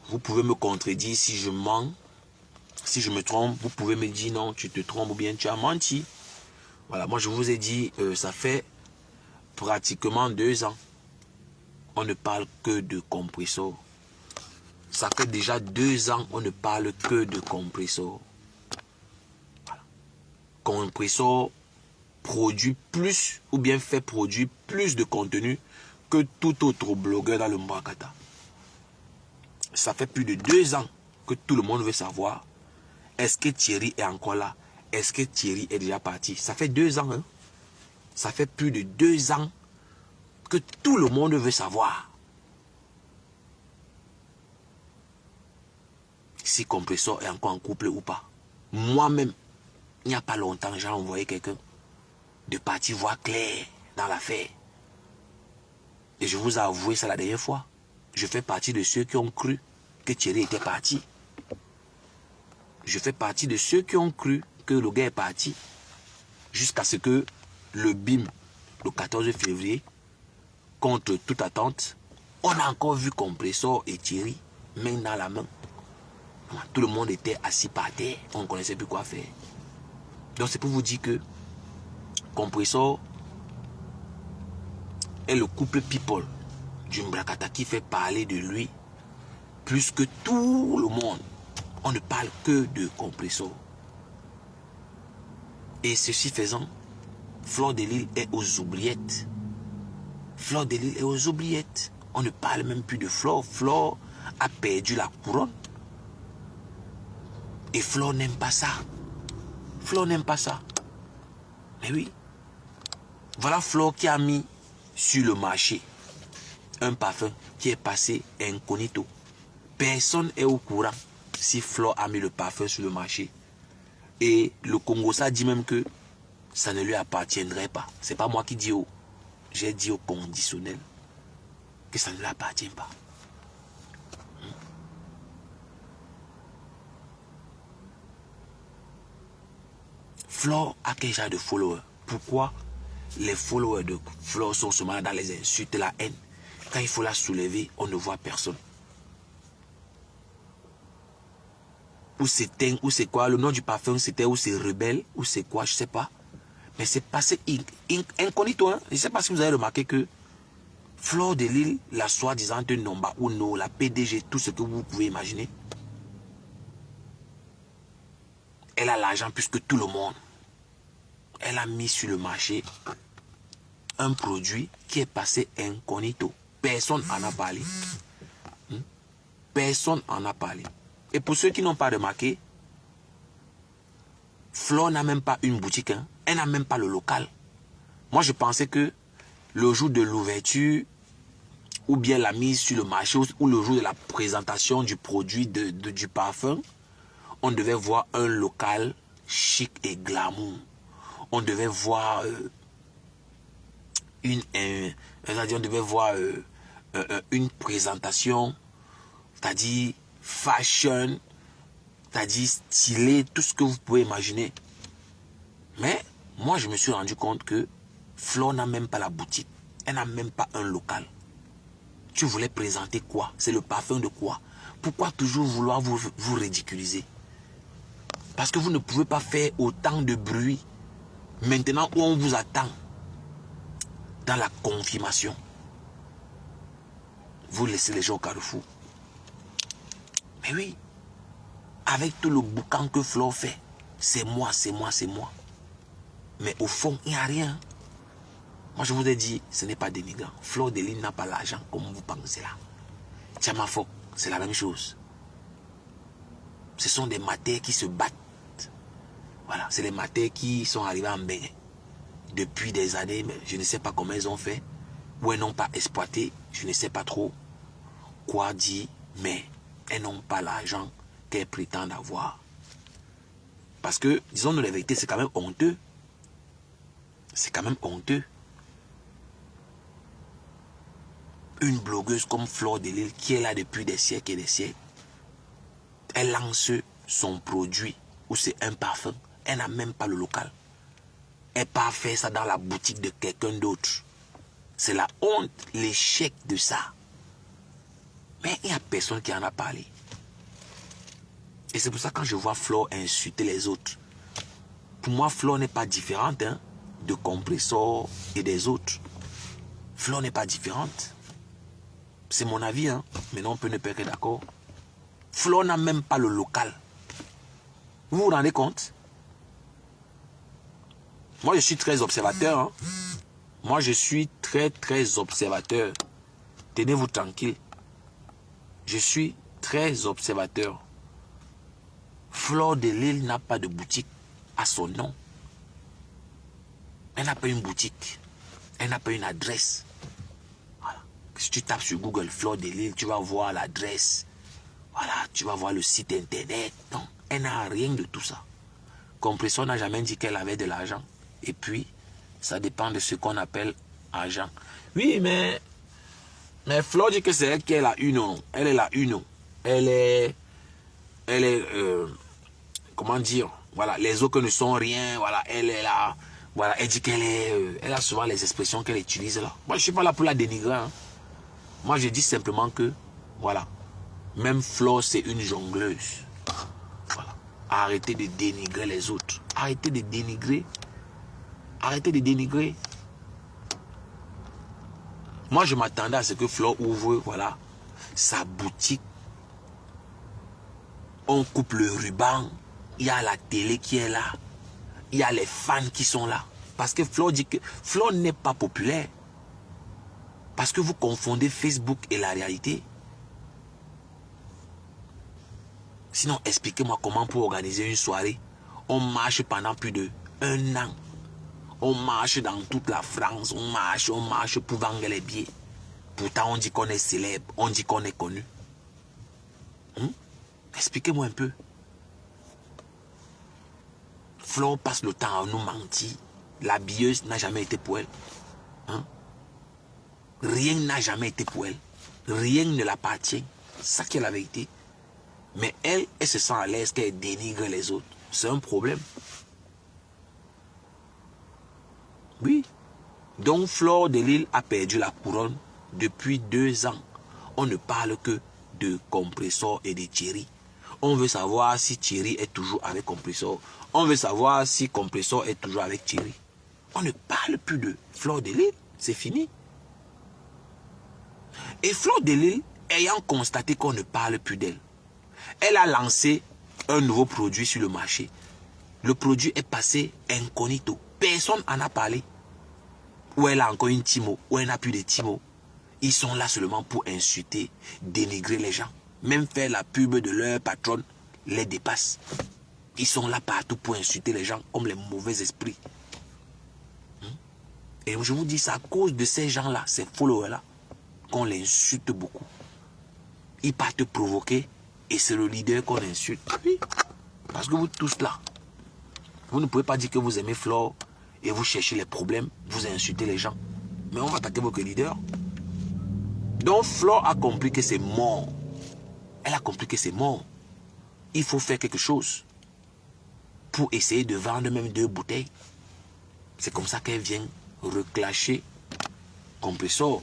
vous pouvez me contredire si je mens. Si je me trompe, vous pouvez me dire non, tu te trompes ou bien tu as menti. Voilà, moi je vous ai dit, ça fait pratiquement 2 ans. On ne parle que de Compressor. Ça fait déjà 2 ans, on ne parle que de Compressor. Voilà. Compressor produit plus ou bien fait produire plus de contenu que tout autre blogueur dans le Mwakata. Ça fait plus de 2 ans que tout le monde veut savoir. Est-ce que Thierry est encore là? Est-ce que Thierry est déjà parti? Ça fait 2 ans. Hein? Ça fait plus de 2 ans que tout le monde veut savoir. Si Compressor est encore en couple ou pas. Moi-même, il n'y a pas longtemps, j'ai envoyé quelqu'un de partir voir clair dans l'affaire. Et je vous ai avoué ça la dernière fois. Je fais partie de ceux qui ont cru que Thierry était parti. Je fais partie de ceux qui ont cru que le gars est parti. Jusqu'à ce que le BIM, le 14 février, contre toute attente, on a encore vu Compressor et Thierry, main dans la main. Tout le monde était assis par terre. On ne connaissait plus quoi faire. Donc c'est pour vous dire que Compressor est le couple people du Mbrakata qui fait parler de lui plus que tout le monde. On ne parle que de Compressor. Et ceci faisant, Fleur de Lille est aux oubliettes. Fleur de Lille est aux oubliettes. On ne parle même plus de Fleur. Fleur a perdu la couronne. Et Fleur n'aime pas ça. Fleur n'aime pas ça. Mais oui. Voilà Fleur qui a mis sur le marché un parfum qui est passé incognito. Personne n'est au courant si Fleur a mis le parfum sur le marché. Et le Congo, ça dit même que ça ne lui appartiendrait pas. C'est pas moi qui dis au. J'ai dit au conditionnel que ça ne lui appartient pas. Fleur a quel genre de followers? Pourquoi les followers de Fleur sont seulement dans les insultes, la haine? Quand il faut la soulever, on ne voit personne. Ou c'est Teng, ou c'est quoi? Le nom du parfum, c'était ou c'est Rebelle, ou c'est quoi, je ne sais pas. Mais c'est passé incognito. Hein? Je ne sais pas si vous avez remarqué que Fleur de Lille, la soi-disant Nomba Uno, la PDG, tout ce que vous pouvez imaginer, elle a l'argent plus que tout le monde. Elle a mis sur le marché un produit qui est passé incognito. Personne n'en a parlé. Personne n'en a parlé. Et pour ceux qui n'ont pas remarqué, Fleur n'a même pas une boutique. Hein. Elle n'a même pas le local. Moi, je pensais que le jour de l'ouverture, ou bien la mise sur le marché, ou le jour de la présentation du produit du parfum, on devait voir un local chic et glamour. On devait voir une présentation, c'est-à-dire fashion, c'est-à-dire stylé, tout ce que vous pouvez imaginer. Mais moi, je me suis rendu compte que Flo n'a même pas la boutique. Elle n'a même pas un local. Tu voulais présenter quoi? C'est le parfum de quoi? Pourquoi toujours vouloir vous ridiculiser? Parce que vous ne pouvez pas faire autant de bruit maintenant où on vous attend dans la confirmation. Vous laissez les gens au carrefour. Mais oui, avec tout le boucan que Flo fait, c'est moi, c'est moi, c'est moi. Mais au fond, il n'y a rien. Moi, je vous ai dit, ce n'est pas dénigrant. Flor de Lys n'a pas l'argent comme vous pensez là. Tiamafok, c'est la même chose. Ce sont des matères qui se battent. Voilà, c'est les matères qui sont arrivés en Bénin. Depuis des années, mais je ne sais pas comment ils ont fait. Ou elles n'ont pas exploité, je ne sais pas trop quoi dire, mais elles n'ont pas l'argent qu'elles prétendent avoir. Parce que, disons-nous la vérité, c'est quand même honteux. C'est quand même honteux. Une blogueuse comme Flor de Lys qui est là depuis des siècles et des siècles, elle lance son produit ou c'est un parfum, elle n'a même pas le local. Elle part faire ça dans la boutique de quelqu'un d'autre. C'est la honte, l'échec de ça. Mais il n'y a personne qui en a parlé. Et c'est pour ça que quand je vois Flor insulter les autres, pour moi Flor n'est pas différente de Compressor et des autres. Flor n'est pas différente. C'est mon avis, mais non, on peut ne pas être d'accord. Flor n'a même pas le local. Vous vous rendez compte? Moi, je suis très observateur. Moi, je suis très observateur. Tenez-vous tranquille. Je suis très observateur. Flor de Lys n'a pas de boutique à son nom. Elle n'a pas une boutique. Elle n'a pas une adresse. Si tu tapes sur Google Flor de Lys, tu vas voir l'adresse. Voilà, tu vas voir le site internet. Non, elle n'a rien de tout ça. Compressor n'a jamais dit qu'elle avait de l'argent. Et puis, ça dépend de ce qu'on appelle argent. Oui, mais Flor dit que c'est elle qui est la une. Elle est la une. Elle est comment dire, voilà, les autres ne sont rien. Voilà, elle est là. Voilà, elle dit qu'elle est, elle a souvent les expressions qu'elle utilise là. Moi, je ne suis pas là pour la dénigrer. Moi, je dis simplement que, voilà, même Flor, c'est une jongleuse. Voilà. Arrêtez de dénigrer les autres. Arrêtez de dénigrer. Arrêtez de dénigrer. Moi, je m'attendais à ce que Flor ouvre, voilà, sa boutique. On coupe le ruban. Il y a la télé qui est là. Il y a les fans qui sont là. Parce que Flor dit que Flor n'est pas populaire. Parce que vous confondez Facebook et la réalité. Sinon, expliquez-moi comment pour organiser une soirée. On marche pendant plus d'1 an. On marche dans toute la France. On marche pour vendre les billets. Pourtant, on dit qu'on est célèbre. On dit qu'on est connu. Expliquez-moi un peu. Flor passe le temps à nous mentir. La billeuse n'a jamais été pour elle. Rien n'a jamais été pour elle. Rien ne l'appartient. C'est ça qui est la vérité. Mais elle se sent à l'aise qu'elle dénigre les autres. C'est un problème. Oui. Donc Flor de Lys a perdu la couronne depuis 2 ans. On ne parle que de Compressor et de Thierry. On veut savoir si Thierry est toujours avec Compressor. On veut savoir si Compressor est toujours avec Thierry. On ne parle plus de Flor de Lys. C'est fini. Et Flor de Lys, ayant constaté qu'on ne parle plus d'elle, elle a lancé un nouveau produit sur le marché. Le produit est passé incognito. Personne n'en a parlé. Ou elle a encore une Timo, ou elle n'a plus de Timo. Ils sont là seulement pour insulter, dénigrer les gens. Même faire la pub de leur patronne les dépasse. Ils sont là partout pour insulter les gens comme les mauvais esprits. Et je vous dis, c'est à cause de ces gens-là, ces followers-là, qu'on l'insulte beaucoup. Ils partent provoquer et c'est le leader qu'on insulte. Oui. Parce que vous tous là, vous ne pouvez pas dire que vous aimez Flor et vous cherchez les problèmes, vous insultez les gens. Mais on va attaquer votre leader. Donc Flor a compris que c'est mort. Elle a compris que c'est mort. il faut faire quelque chose pour essayer de vendre même 2 bouteilles. C'est comme ça qu'elle vient reclasher Compressor.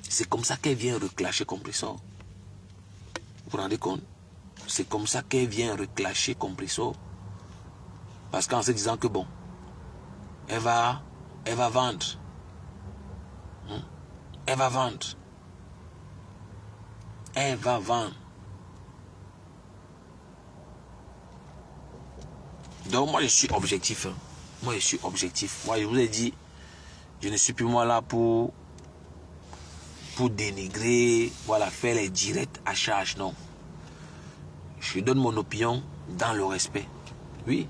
C'est comme ça qu'elle vient reclasher Compressor. Vous vous rendez compte? C'est comme ça qu'elle vient reclasher Compressor. Parce qu'en se disant que bon, elle va vendre. Elle va vendre. Elle va vendre. Donc moi je suis objectif. Moi je suis objectif. Moi je vous ai dit, je ne suis plus moi là pour dénigrer, voilà, faire les directs à charge. Non. Je donne mon opinion dans le respect. Oui.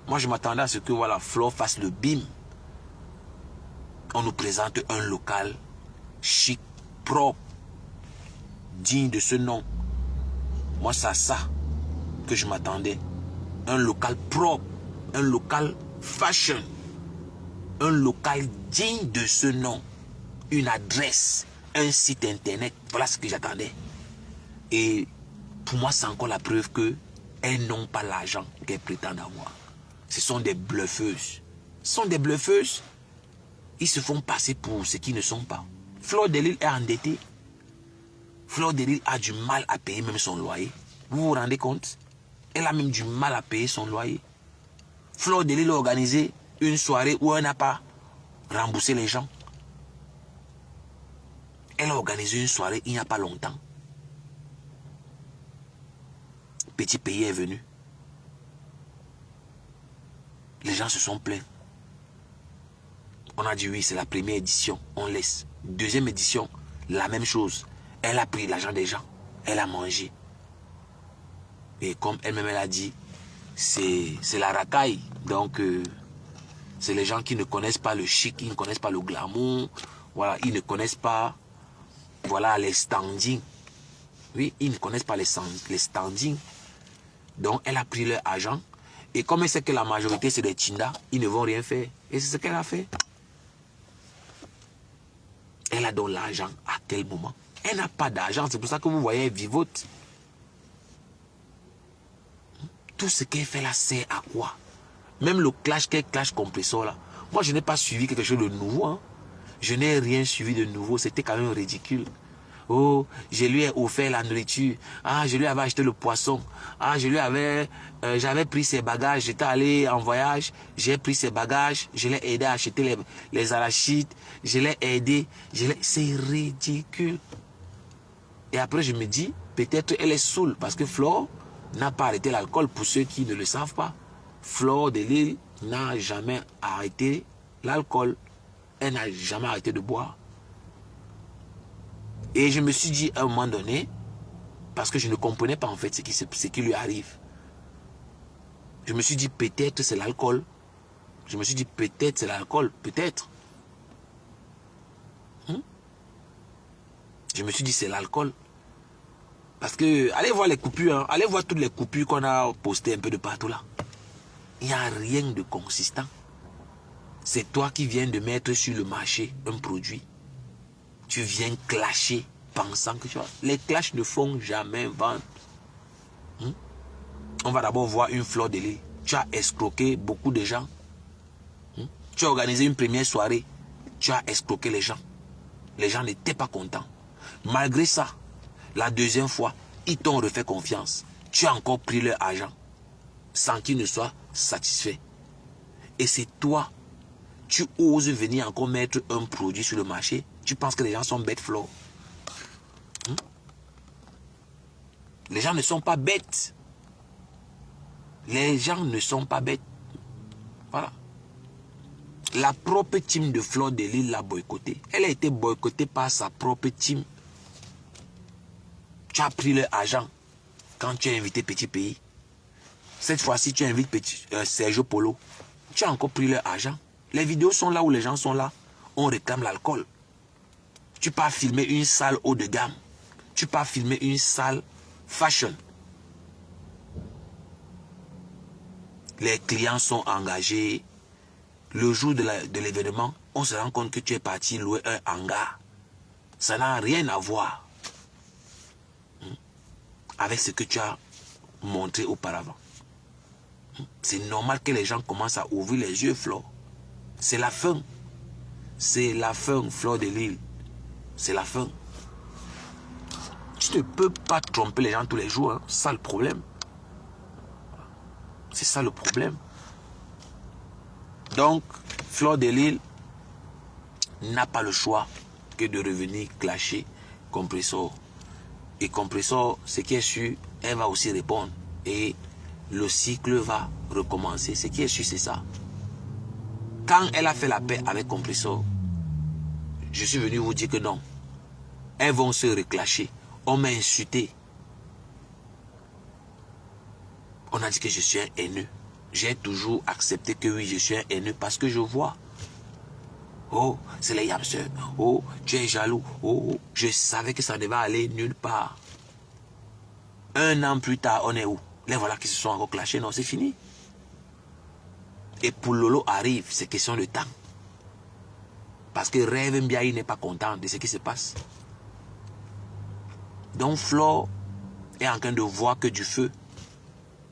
Moi je m'attendais à ce que voilà, Flore fasse le bim. On nous présente un local chic, propre, digne de ce nom. Moi c'est à ça que je m'attendais. Un local propre, un local fashion, un local digne de ce nom, une adresse, un site internet. Voilà ce que j'attendais. Et pour moi, c'est encore la preuve qu'elles n'ont pas l'argent qu'elles prétendent avoir. Ce sont des bluffeuses. Ce sont des bluffeuses. Ils se font passer pour ce qu'ils ne sont pas. Flore de Lille est endettée. Flore de Lille a du mal à payer même son loyer. Vous vous rendez compte? Elle a même du mal à payer son loyer. Flore de Lille a organisé une soirée où elle n'a pas remboursé les gens. Elle a organisé une soirée il n'y a pas longtemps. Petit Pays est venu. Les gens se sont plaints. On a dit oui, c'est la première édition, on laisse. Deuxième édition, la même chose. Elle a pris l'argent des gens. Elle a mangé. Et comme elle-même elle a dit, c'est la racaille. Donc, c'est les gens qui ne connaissent pas le chic, qui ne connaissent pas le glamour. Voilà, ils ne connaissent pas, voilà, les standings. Oui, ils ne connaissent pas les standings. Donc, elle a pris leur argent. Et comme elle sait que la majorité, c'est des Tinda, ils ne vont rien faire. Et c'est ce qu'elle a fait. Elle a donc l'argent à quel moment? Elle n'a pas d'argent. C'est pour ça que vous voyez, elle vivote. Tout ce qu'elle fait là, sert à quoi? Même le clash qu'elle clash Compressor là. Moi, je n'ai pas suivi quelque chose de nouveau. Hein. Je n'ai rien suivi de nouveau. C'était quand même ridicule. Oh, je lui ai offert la nourriture. Ah, je lui avais acheté le poisson. Ah, j'avais pris ses bagages. J'étais allé en voyage. J'ai pris ses bagages. Je l'ai aidé à acheter les arachides. Je l'ai aidé. C'est ridicule. Et après, je me dis, peut-être elle est saoule. Parce que Flore n'a pas arrêté l'alcool. Pour ceux qui ne le savent pas, Flore de Lille n'a jamais arrêté l'alcool. Elle n'a jamais arrêté de boire. Et je me suis dit à un moment donné, parce que je ne comprenais pas en fait ce qui lui arrive. Je me suis dit peut-être c'est l'alcool. Je me suis dit peut-être c'est l'alcool, peut-être. Je me suis dit c'est l'alcool. Parce que, allez voir les coupures, hein, allez voir toutes les coupures qu'on a postées un peu de partout là. Il n'y a rien de consistant. C'est toi qui viens de mettre sur le marché un produit. Tu viens clasher pensant que tu vois. Les clashs ne font jamais vendre. On va d'abord voir une Flore de Lille. Tu as escroqué beaucoup de gens. Tu as organisé une première soirée. Tu as escroqué les gens. Les gens n'étaient pas contents. Malgré ça, la deuxième fois, ils t'ont refait confiance. Tu as encore pris leur argent sans qu'ils ne soient satisfaits. Et c'est toi, tu oses venir encore mettre un produit sur le marché. Tu penses que les gens sont bêtes, Flore? Les gens ne sont pas bêtes. Les gens ne sont pas bêtes. Voilà. La propre team de Flore de Lille l'a boycottée. Elle a été boycottée par sa propre team. Tu as pris leur argent quand tu as invité Petit Pays. Cette fois-ci, tu invites Sergio Polo. Tu as encore pris leur argent. Les vidéos sont là où les gens sont là. On réclame l'alcool. Tu pars filmer une salle haut de gamme. Tu pars filmer une salle fashion. Les clients sont engagés. Le jour de l'événement, on se rend compte que tu es parti louer un hangar. Ça n'a rien à voir avec ce que tu as montré auparavant. C'est normal que les gens commencent à ouvrir les yeux, Flore. C'est la fin. C'est la fin, Fleur de Lys. C'est la fin. Tu ne peux pas tromper les gens tous les jours. Hein. C'est ça le problème. C'est ça le problème. Donc, Fleur de Lys n'a pas le choix que de revenir clasher Compressor. Et Compressor, ce qui est sûr, elle va aussi répondre. Et le cycle va recommencer. Ce qui est sûr, c'est ça. Quand elle a fait la paix avec Compressor, je suis venu vous dire que non. Elles vont se reclasher. On m'a insulté. On a dit que je suis un haineux. J'ai toujours accepté que oui, je suis un haineux parce que je vois. Oh, c'est les hamsters. Oh, tu es jaloux. Oh, je savais que ça ne va aller nulle part. 1 an plus tard, on est où? Les voilà qui se sont encore clashés. Non, c'est fini. Et pour Lolo arrive, c'est question de temps. Parce que Rêve Mbiaye n'est pas content de ce qui se passe. Donc Flore est en train de voir que du feu.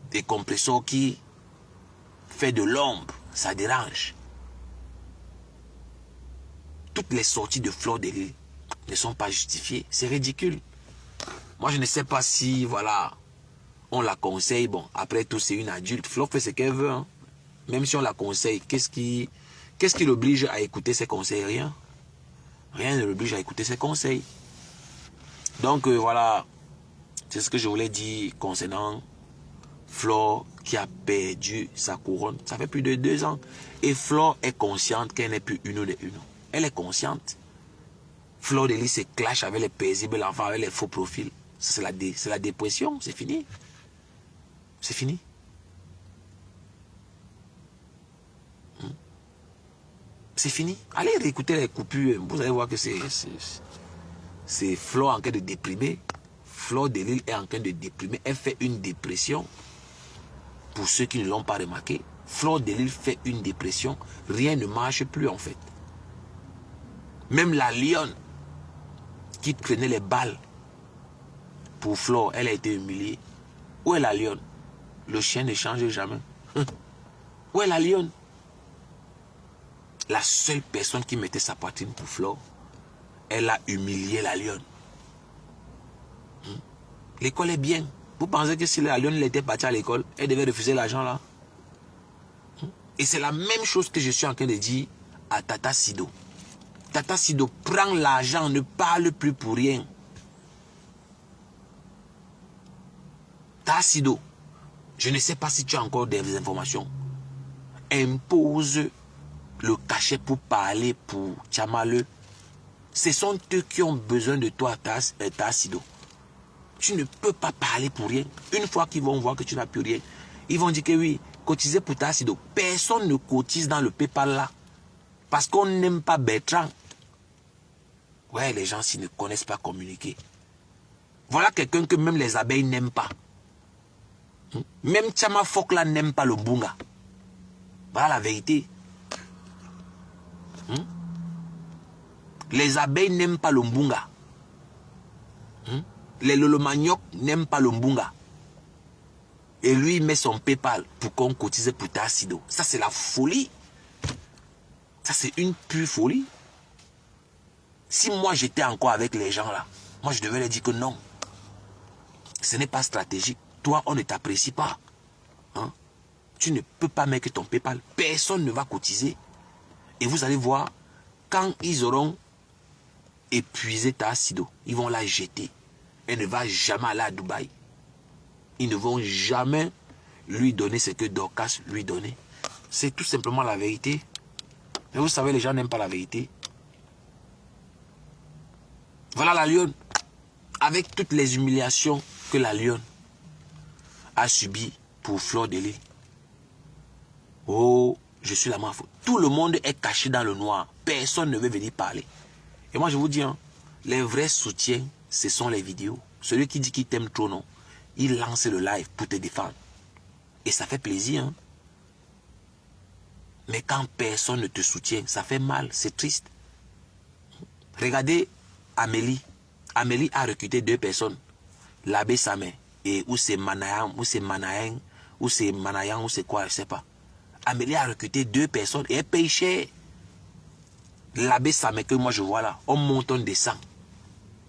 Des Compressors qui fait de l'ombre, ça dérange. Toutes les sorties de Fleur de Lys ne sont pas justifiées. C'est ridicule. Moi, je ne sais pas si, voilà, on la conseille. Bon, après tout, c'est une adulte. Fleur fait ce qu'elle veut. Hein. Même si on la conseille, qu'est-ce qui l'oblige à écouter ses conseils? Rien. Rien ne l'oblige à écouter ses conseils. Donc, voilà, c'est ce que je voulais dire concernant Flore qui a perdu sa couronne. Ça fait plus de 2 ans. Et Flore est consciente qu'elle n'est plus une des une. Elle est consciente. Fleur de Lys se clash avec les paisibles enfants, avec les faux profils. C'est la dépression, c'est fini. C'est fini. C'est fini. Allez réécouter les coupures. Vous allez voir que c'est Flore en train de déprimer. Fleur de Lys est en train de déprimer. Elle fait une dépression. Pour ceux qui ne l'ont pas remarqué, Fleur de Lys fait une dépression. Rien ne marche plus en fait. Même la lionne qui prenait les balles pour Flore, elle a été humiliée. Où est la lionne? Le chien ne change jamais. Où est la lionne? La seule personne qui mettait sa poitrine pour Flore, elle a humilié la lionne. L'école est bien. Vous pensez que si la lionne était partie à l'école, elle devait refuser l'argent là? Et c'est la même chose que je suis en train de dire à Tata Sido. Tata Sido, prends l'argent, ne parle plus pour rien. Tata Sido, je ne sais pas si tu as encore des informations. Impose le cachet pour parler pour Tchamaleu. Ce sont eux qui ont besoin de toi, Tata Sido. Tu ne peux pas parler pour rien. Une fois qu'ils vont voir que tu n'as plus rien, ils vont dire que oui, cotiser pour Tata Sido. Personne ne cotise dans le PayPal là. Parce qu'on n'aime pas Bertrand. Ouais, les gens s'ils ne connaissent pas communiquer. Voilà quelqu'un que même les abeilles n'aiment pas. Même Tchama Fok là n'aime pas le Bunga. Voilà la vérité. Les abeilles n'aiment pas le Mbunga. Les Lolomaniok n'aiment pas le Mbunga. Et lui, il met son PayPal pour qu'on cotise pour Tata Sido. Ça, c'est la folie. Ça, c'est une pure folie. Si moi, j'étais encore avec les gens là, moi, je devais leur dire que non. Ce n'est pas stratégique. Toi, on ne t'apprécie pas. Hein? Tu ne peux pas mettre ton PayPal. Personne ne va cotiser. Et vous allez voir, quand ils auront épuisé Tata Sido, ils vont la jeter. Elle ne va jamais aller à Dubaï. Ils ne vont jamais lui donner ce que Dorcas lui donnait. C'est tout simplement la vérité. Mais vous savez, les gens n'aiment pas la vérité. Voilà la lionne. Avec toutes les humiliations que la lionne a subies pour Fleur de Lys. Oh, je suis la faute. Tout le monde est caché dans le noir. Personne ne veut venir parler. Et moi, je vous dis, hein, les vrais soutiens, ce sont les vidéos. Celui qui dit qu'il t'aime trop, non, il lance le live pour te défendre. Et ça fait plaisir. Hein. Mais quand personne ne te soutient, ça fait mal, c'est triste. Regardez Amélie. Amélie a recruté 2 personnes. L'abbé Samet et ou c'est Manayan, ou c'est Manayen, ou c'est Manayan, ou c'est quoi, je sais pas. Amélie a recruté 2 personnes et elle paye cher. L'abbé Samé que moi je vois là, on monte, on descend.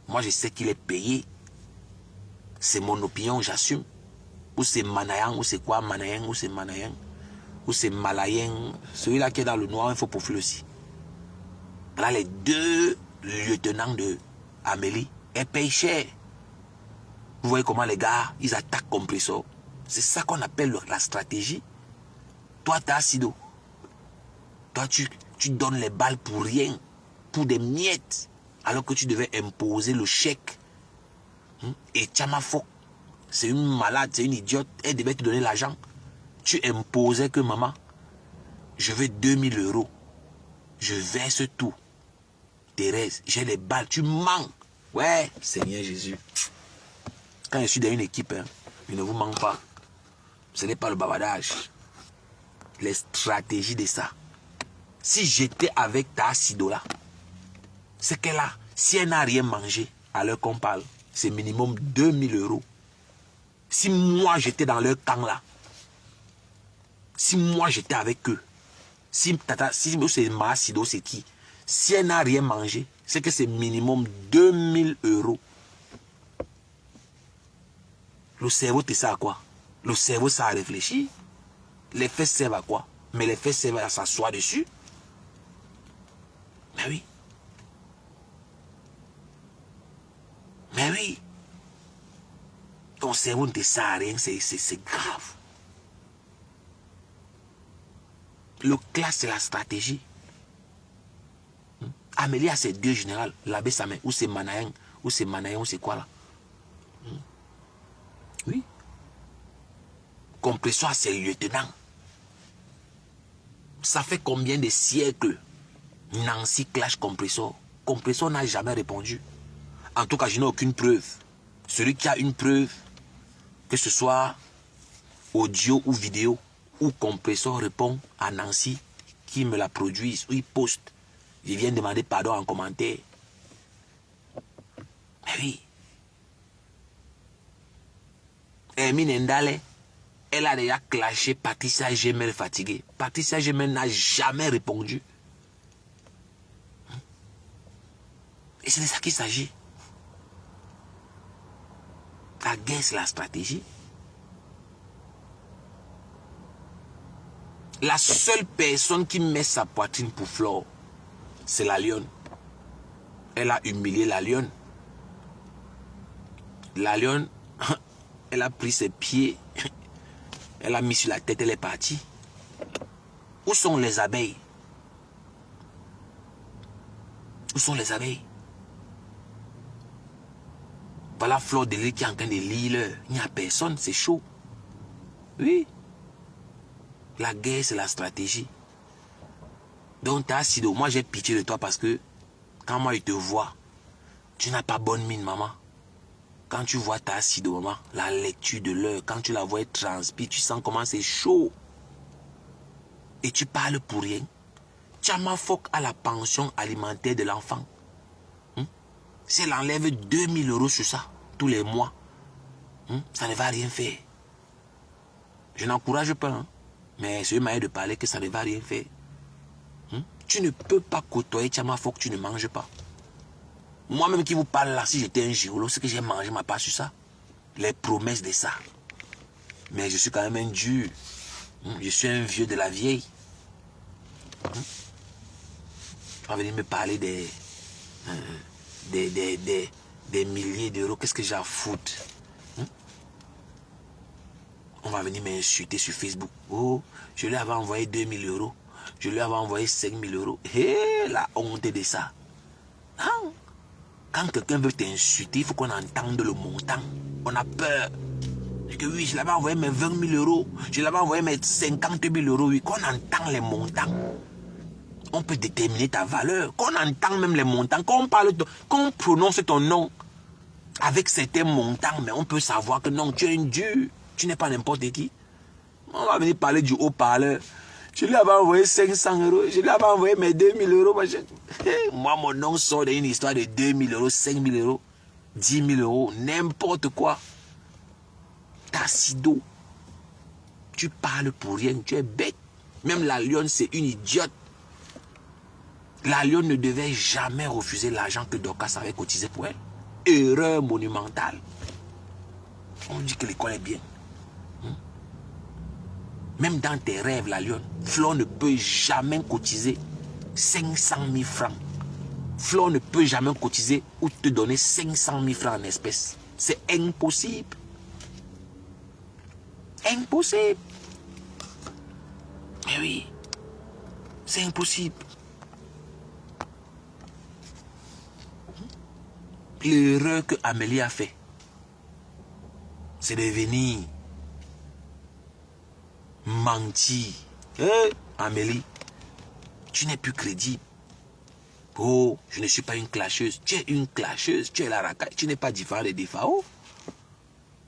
Moi je sais qu'il est payé. C'est mon opinion, j'assume. Ou c'est Manayan, ou c'est quoi, Manayen, ou c'est Manayen, ou c'est Malayen. Celui-là qui est dans le noir, il faut profiler aussi. Là, les 2 lieutenants de Amélie, elle paye cher. Vous voyez comment les gars, ils attaquent Compressor. C'est ça qu'on appelle la stratégie. Toi, tu as Sido. Toi, tu donnes les balles pour rien, pour des miettes, alors que tu devais imposer le chèque. Et Tchamafok, c'est une malade, c'est une idiote, elle devait te donner l'argent. Tu imposais que maman, je veux 2000 €. Je verse tout. Thérèse, j'ai les balles, tu manques. Ouais, Seigneur Jésus. Quand je suis dans une équipe, je ne vous manque pas. Ce n'est pas le bavardage. Les stratégies de ça. Si j'étais avec ta Sido là, c'est qu'elle a, si elle n'a rien mangé à l'heure qu'on parle, c'est minimum 2000 €. Si moi j'étais dans leur camp là, si moi j'étais avec eux, si c'est ma Sido, c'est qui? Si elle n'a rien mangé, c'est que c'est minimum 2000 €. Le cerveau, tu sais à quoi? Le cerveau, ça a réfléchi. Les faits servent à quoi? Mais les faits servent à s'asseoir dessus. Mais oui. Mais oui. Ton cerveau ne te sert à rien, c'est grave. Le classe, c'est la stratégie. Amélie a ses 2 générales. L'abbé Samé, ou c'est Manayen, ou c'est Manayen, ou c'est quoi là? Oui. Compressor a ses lieutenants. Ça fait combien de siècles Nancy clash Compressor? Compressor n'a jamais répondu. En tout cas, je n'ai aucune preuve. Celui qui a une preuve, que ce soit audio ou vidéo, où Compressor répond à Nancy, qui me la produise, ou il poste. Je viens demander pardon en commentaire. Mais oui. Hermine Ndale, elle a déjà clashé Patricia Gemel fatiguée. Patricia Gemel n'a jamais répondu. Et c'est de ça qu'il s'agit. La guerre, c'est la stratégie. La seule personne qui met sa poitrine pour Flore, c'est la lionne. Elle a humilié la lionne. La lionne, elle a pris ses pieds, elle a mis sur la tête, elle est partie. Où sont les abeilles? Où sont les abeilles? Voilà Flore de Lys qui est en train de lire. Il n'y a personne, c'est chaud. Oui. La guerre, c'est la stratégie. Donc, t'as Sido, moi j'ai pitié de toi parce que quand moi je te vois, tu n'as pas bonne mine, maman. Quand tu vois ta Sido, maman, la lecture de l'heure, quand tu la vois transpire, tu sens comment c'est chaud. Et tu parles pour rien. Tchamafok a la pension alimentaire de l'enfant. Si elle enlève 2000 € sur ça, tous les mois, ça ne va rien faire. Je n'encourage pas, mais c'est une manière de parler que ça ne va rien faire. Tu ne peux pas côtoyer Tchamafok, tu ne manges pas. Moi-même qui vous parle là, si j'étais un gigolo, c'est que j'ai mangé ma part sur ça. Les promesses de ça. Mais je suis quand même un dur. Je suis un vieux de la vieille. Tu vas venir me parler des milliers d'euros. Qu'est-ce que j'ai à foutre? On va venir m'insulter sur Facebook. Oh, je lui avais envoyé 2000 €. Je lui avais envoyé 5000 €. Hé, la honte de ça. Non. Quand quelqu'un veut t'insulter, il faut qu'on entende le montant. On a peur. Que oui, je l'avais envoyé mes 20 000 €. Je l'avais envoyé mes 50 000 €. Oui, qu'on entend les montants. On peut déterminer ta valeur. Qu'on entend même les montants. Qu'on prononce ton nom avec certains montants, mais on peut savoir que non, tu es un dur. Tu n'es pas n'importe qui. On va venir parler du haut-parleur. Je lui avais envoyé 500 €. Je lui avais envoyé mes 2000 €. Moi, mon nom sort d'une histoire de 2000 €, 5000 €, 10 000 €, n'importe quoi. si d'eau. Tu parles pour rien, tu es bête. Même la lionne, c'est une idiote. La lionne ne devait jamais refuser l'argent que Dorcas avait cotisé pour elle. Erreur monumentale. On dit que l'école est bien. Même dans tes rêves, la lionne, Flore ne peut jamais cotiser 500 000 francs. Flore ne peut jamais cotiser ou te donner 500 000 francs en espèces. C'est impossible. Impossible. Mais oui, c'est impossible. L'erreur que Amélie a fait, c'est de venir mentir. Amélie, tu n'es plus crédible. Oh, je ne suis pas une clasheuse. Tu es une clasheuse. Tu es la racaille. Tu n'es pas différent des Defao.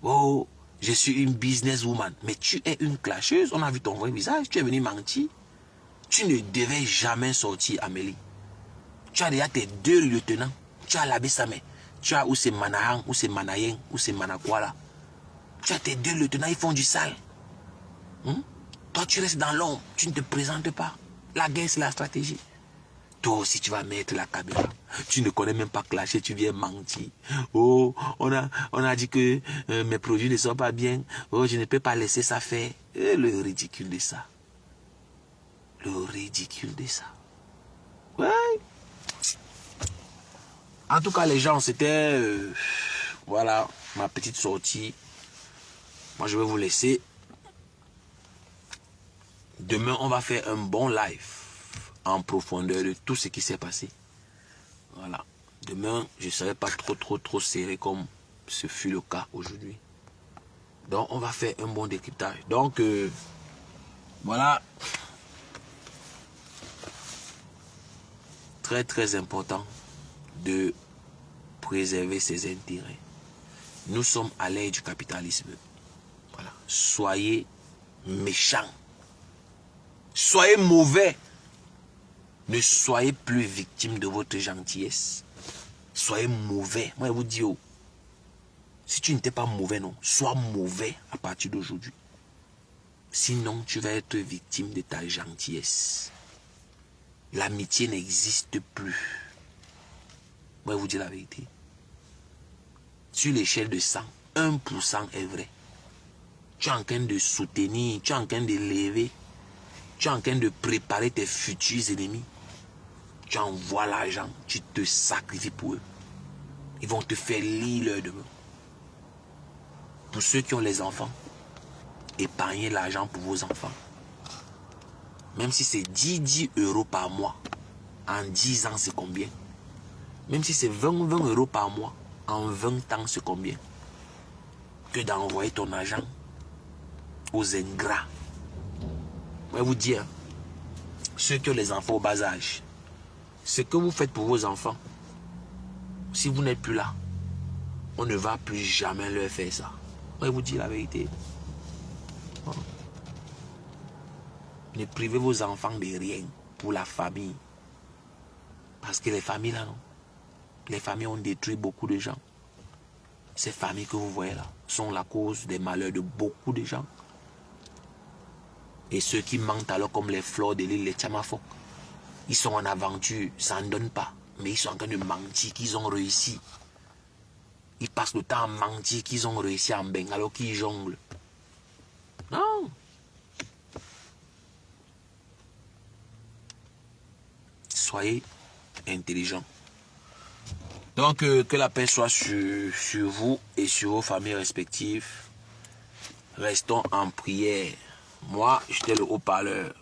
Oh, je suis une businesswoman. Mais tu es une clasheuse. On a vu ton vrai visage. Tu es venu mentir. Tu ne devais jamais sortir, Amélie. Tu as déjà tes 2 lieutenants. Tu as l'abbé Samé. Tu as où c'est Manahan, où c'est Manayen, où c'est Manakwala. Tu as tes 2 lieutenants, ils font du sale. Toi, tu restes dans l'ombre. Tu ne te présentes pas. La guerre, c'est la stratégie. Toi aussi, tu vas mettre la caméra. Tu ne connais même pas clasher, tu viens mentir. Oh, on a dit que mes produits ne sont pas bien. Oh, je ne peux pas laisser ça faire. Et le ridicule de ça. Le ridicule de ça. Ouais. En tout cas, les gens, c'était... voilà, ma petite sortie. Moi, je vais vous laisser. Demain, on va faire un bon live en profondeur de tout ce qui s'est passé. Voilà. Demain, je ne serai pas trop serré comme ce fut le cas aujourd'hui. Donc, on va faire un bon décryptage. Donc, voilà. Très important de préserver ses intérêts. Nous sommes à l'ère du capitalisme. Voilà. Soyez méchants. Soyez mauvais. Ne soyez plus victime de votre gentillesse. Soyez mauvais. Moi, je vous dis, oh, si tu n'étais pas mauvais, non, sois mauvais à partir d'aujourd'hui. Sinon, tu vas être victime de ta gentillesse. L'amitié n'existe plus. Moi, je vous dis la vérité. Sur l'échelle de 100, 1% est vrai. Tu es en train de soutenir, tu es en train de lever, tu es en train de préparer tes futurs ennemis. Tu envoies l'argent, tu te sacrifies pour eux. Ils vont te faire lire leur demain. Pour ceux qui ont les enfants, épargnez l'argent pour vos enfants. Même si c'est 10 euros par mois, en 10 ans, c'est combien? Même si c'est 20 euros par mois, en 20 ans, c'est combien? Que d'envoyer ton argent aux ingrats. Je vais vous dire, ceux qui ont les enfants au bas âge, ce que vous faites pour vos enfants, si vous n'êtes plus là, on ne va plus jamais leur faire ça. Je vais vous dire la vérité. Ne privez vos enfants de rien pour la famille. Parce que les familles là, non. Les familles ont détruit beaucoup de gens. Ces familles que vous voyez là sont la cause des malheurs de beaucoup de gens. Et ceux qui mentent alors comme les Flore de l'île, les Tchamafok, ils sont en aventure, ça ne donne pas. Mais ils sont en train de mentir qu'ils ont réussi. Ils passent le temps à mentir qu'ils ont réussi en Beng alors qu'ils jonglent. Non. Soyez intelligents. Donc, que la paix soit sur vous et sur vos familles respectives. Restons en prière. Moi, j'étais le haut-parleur.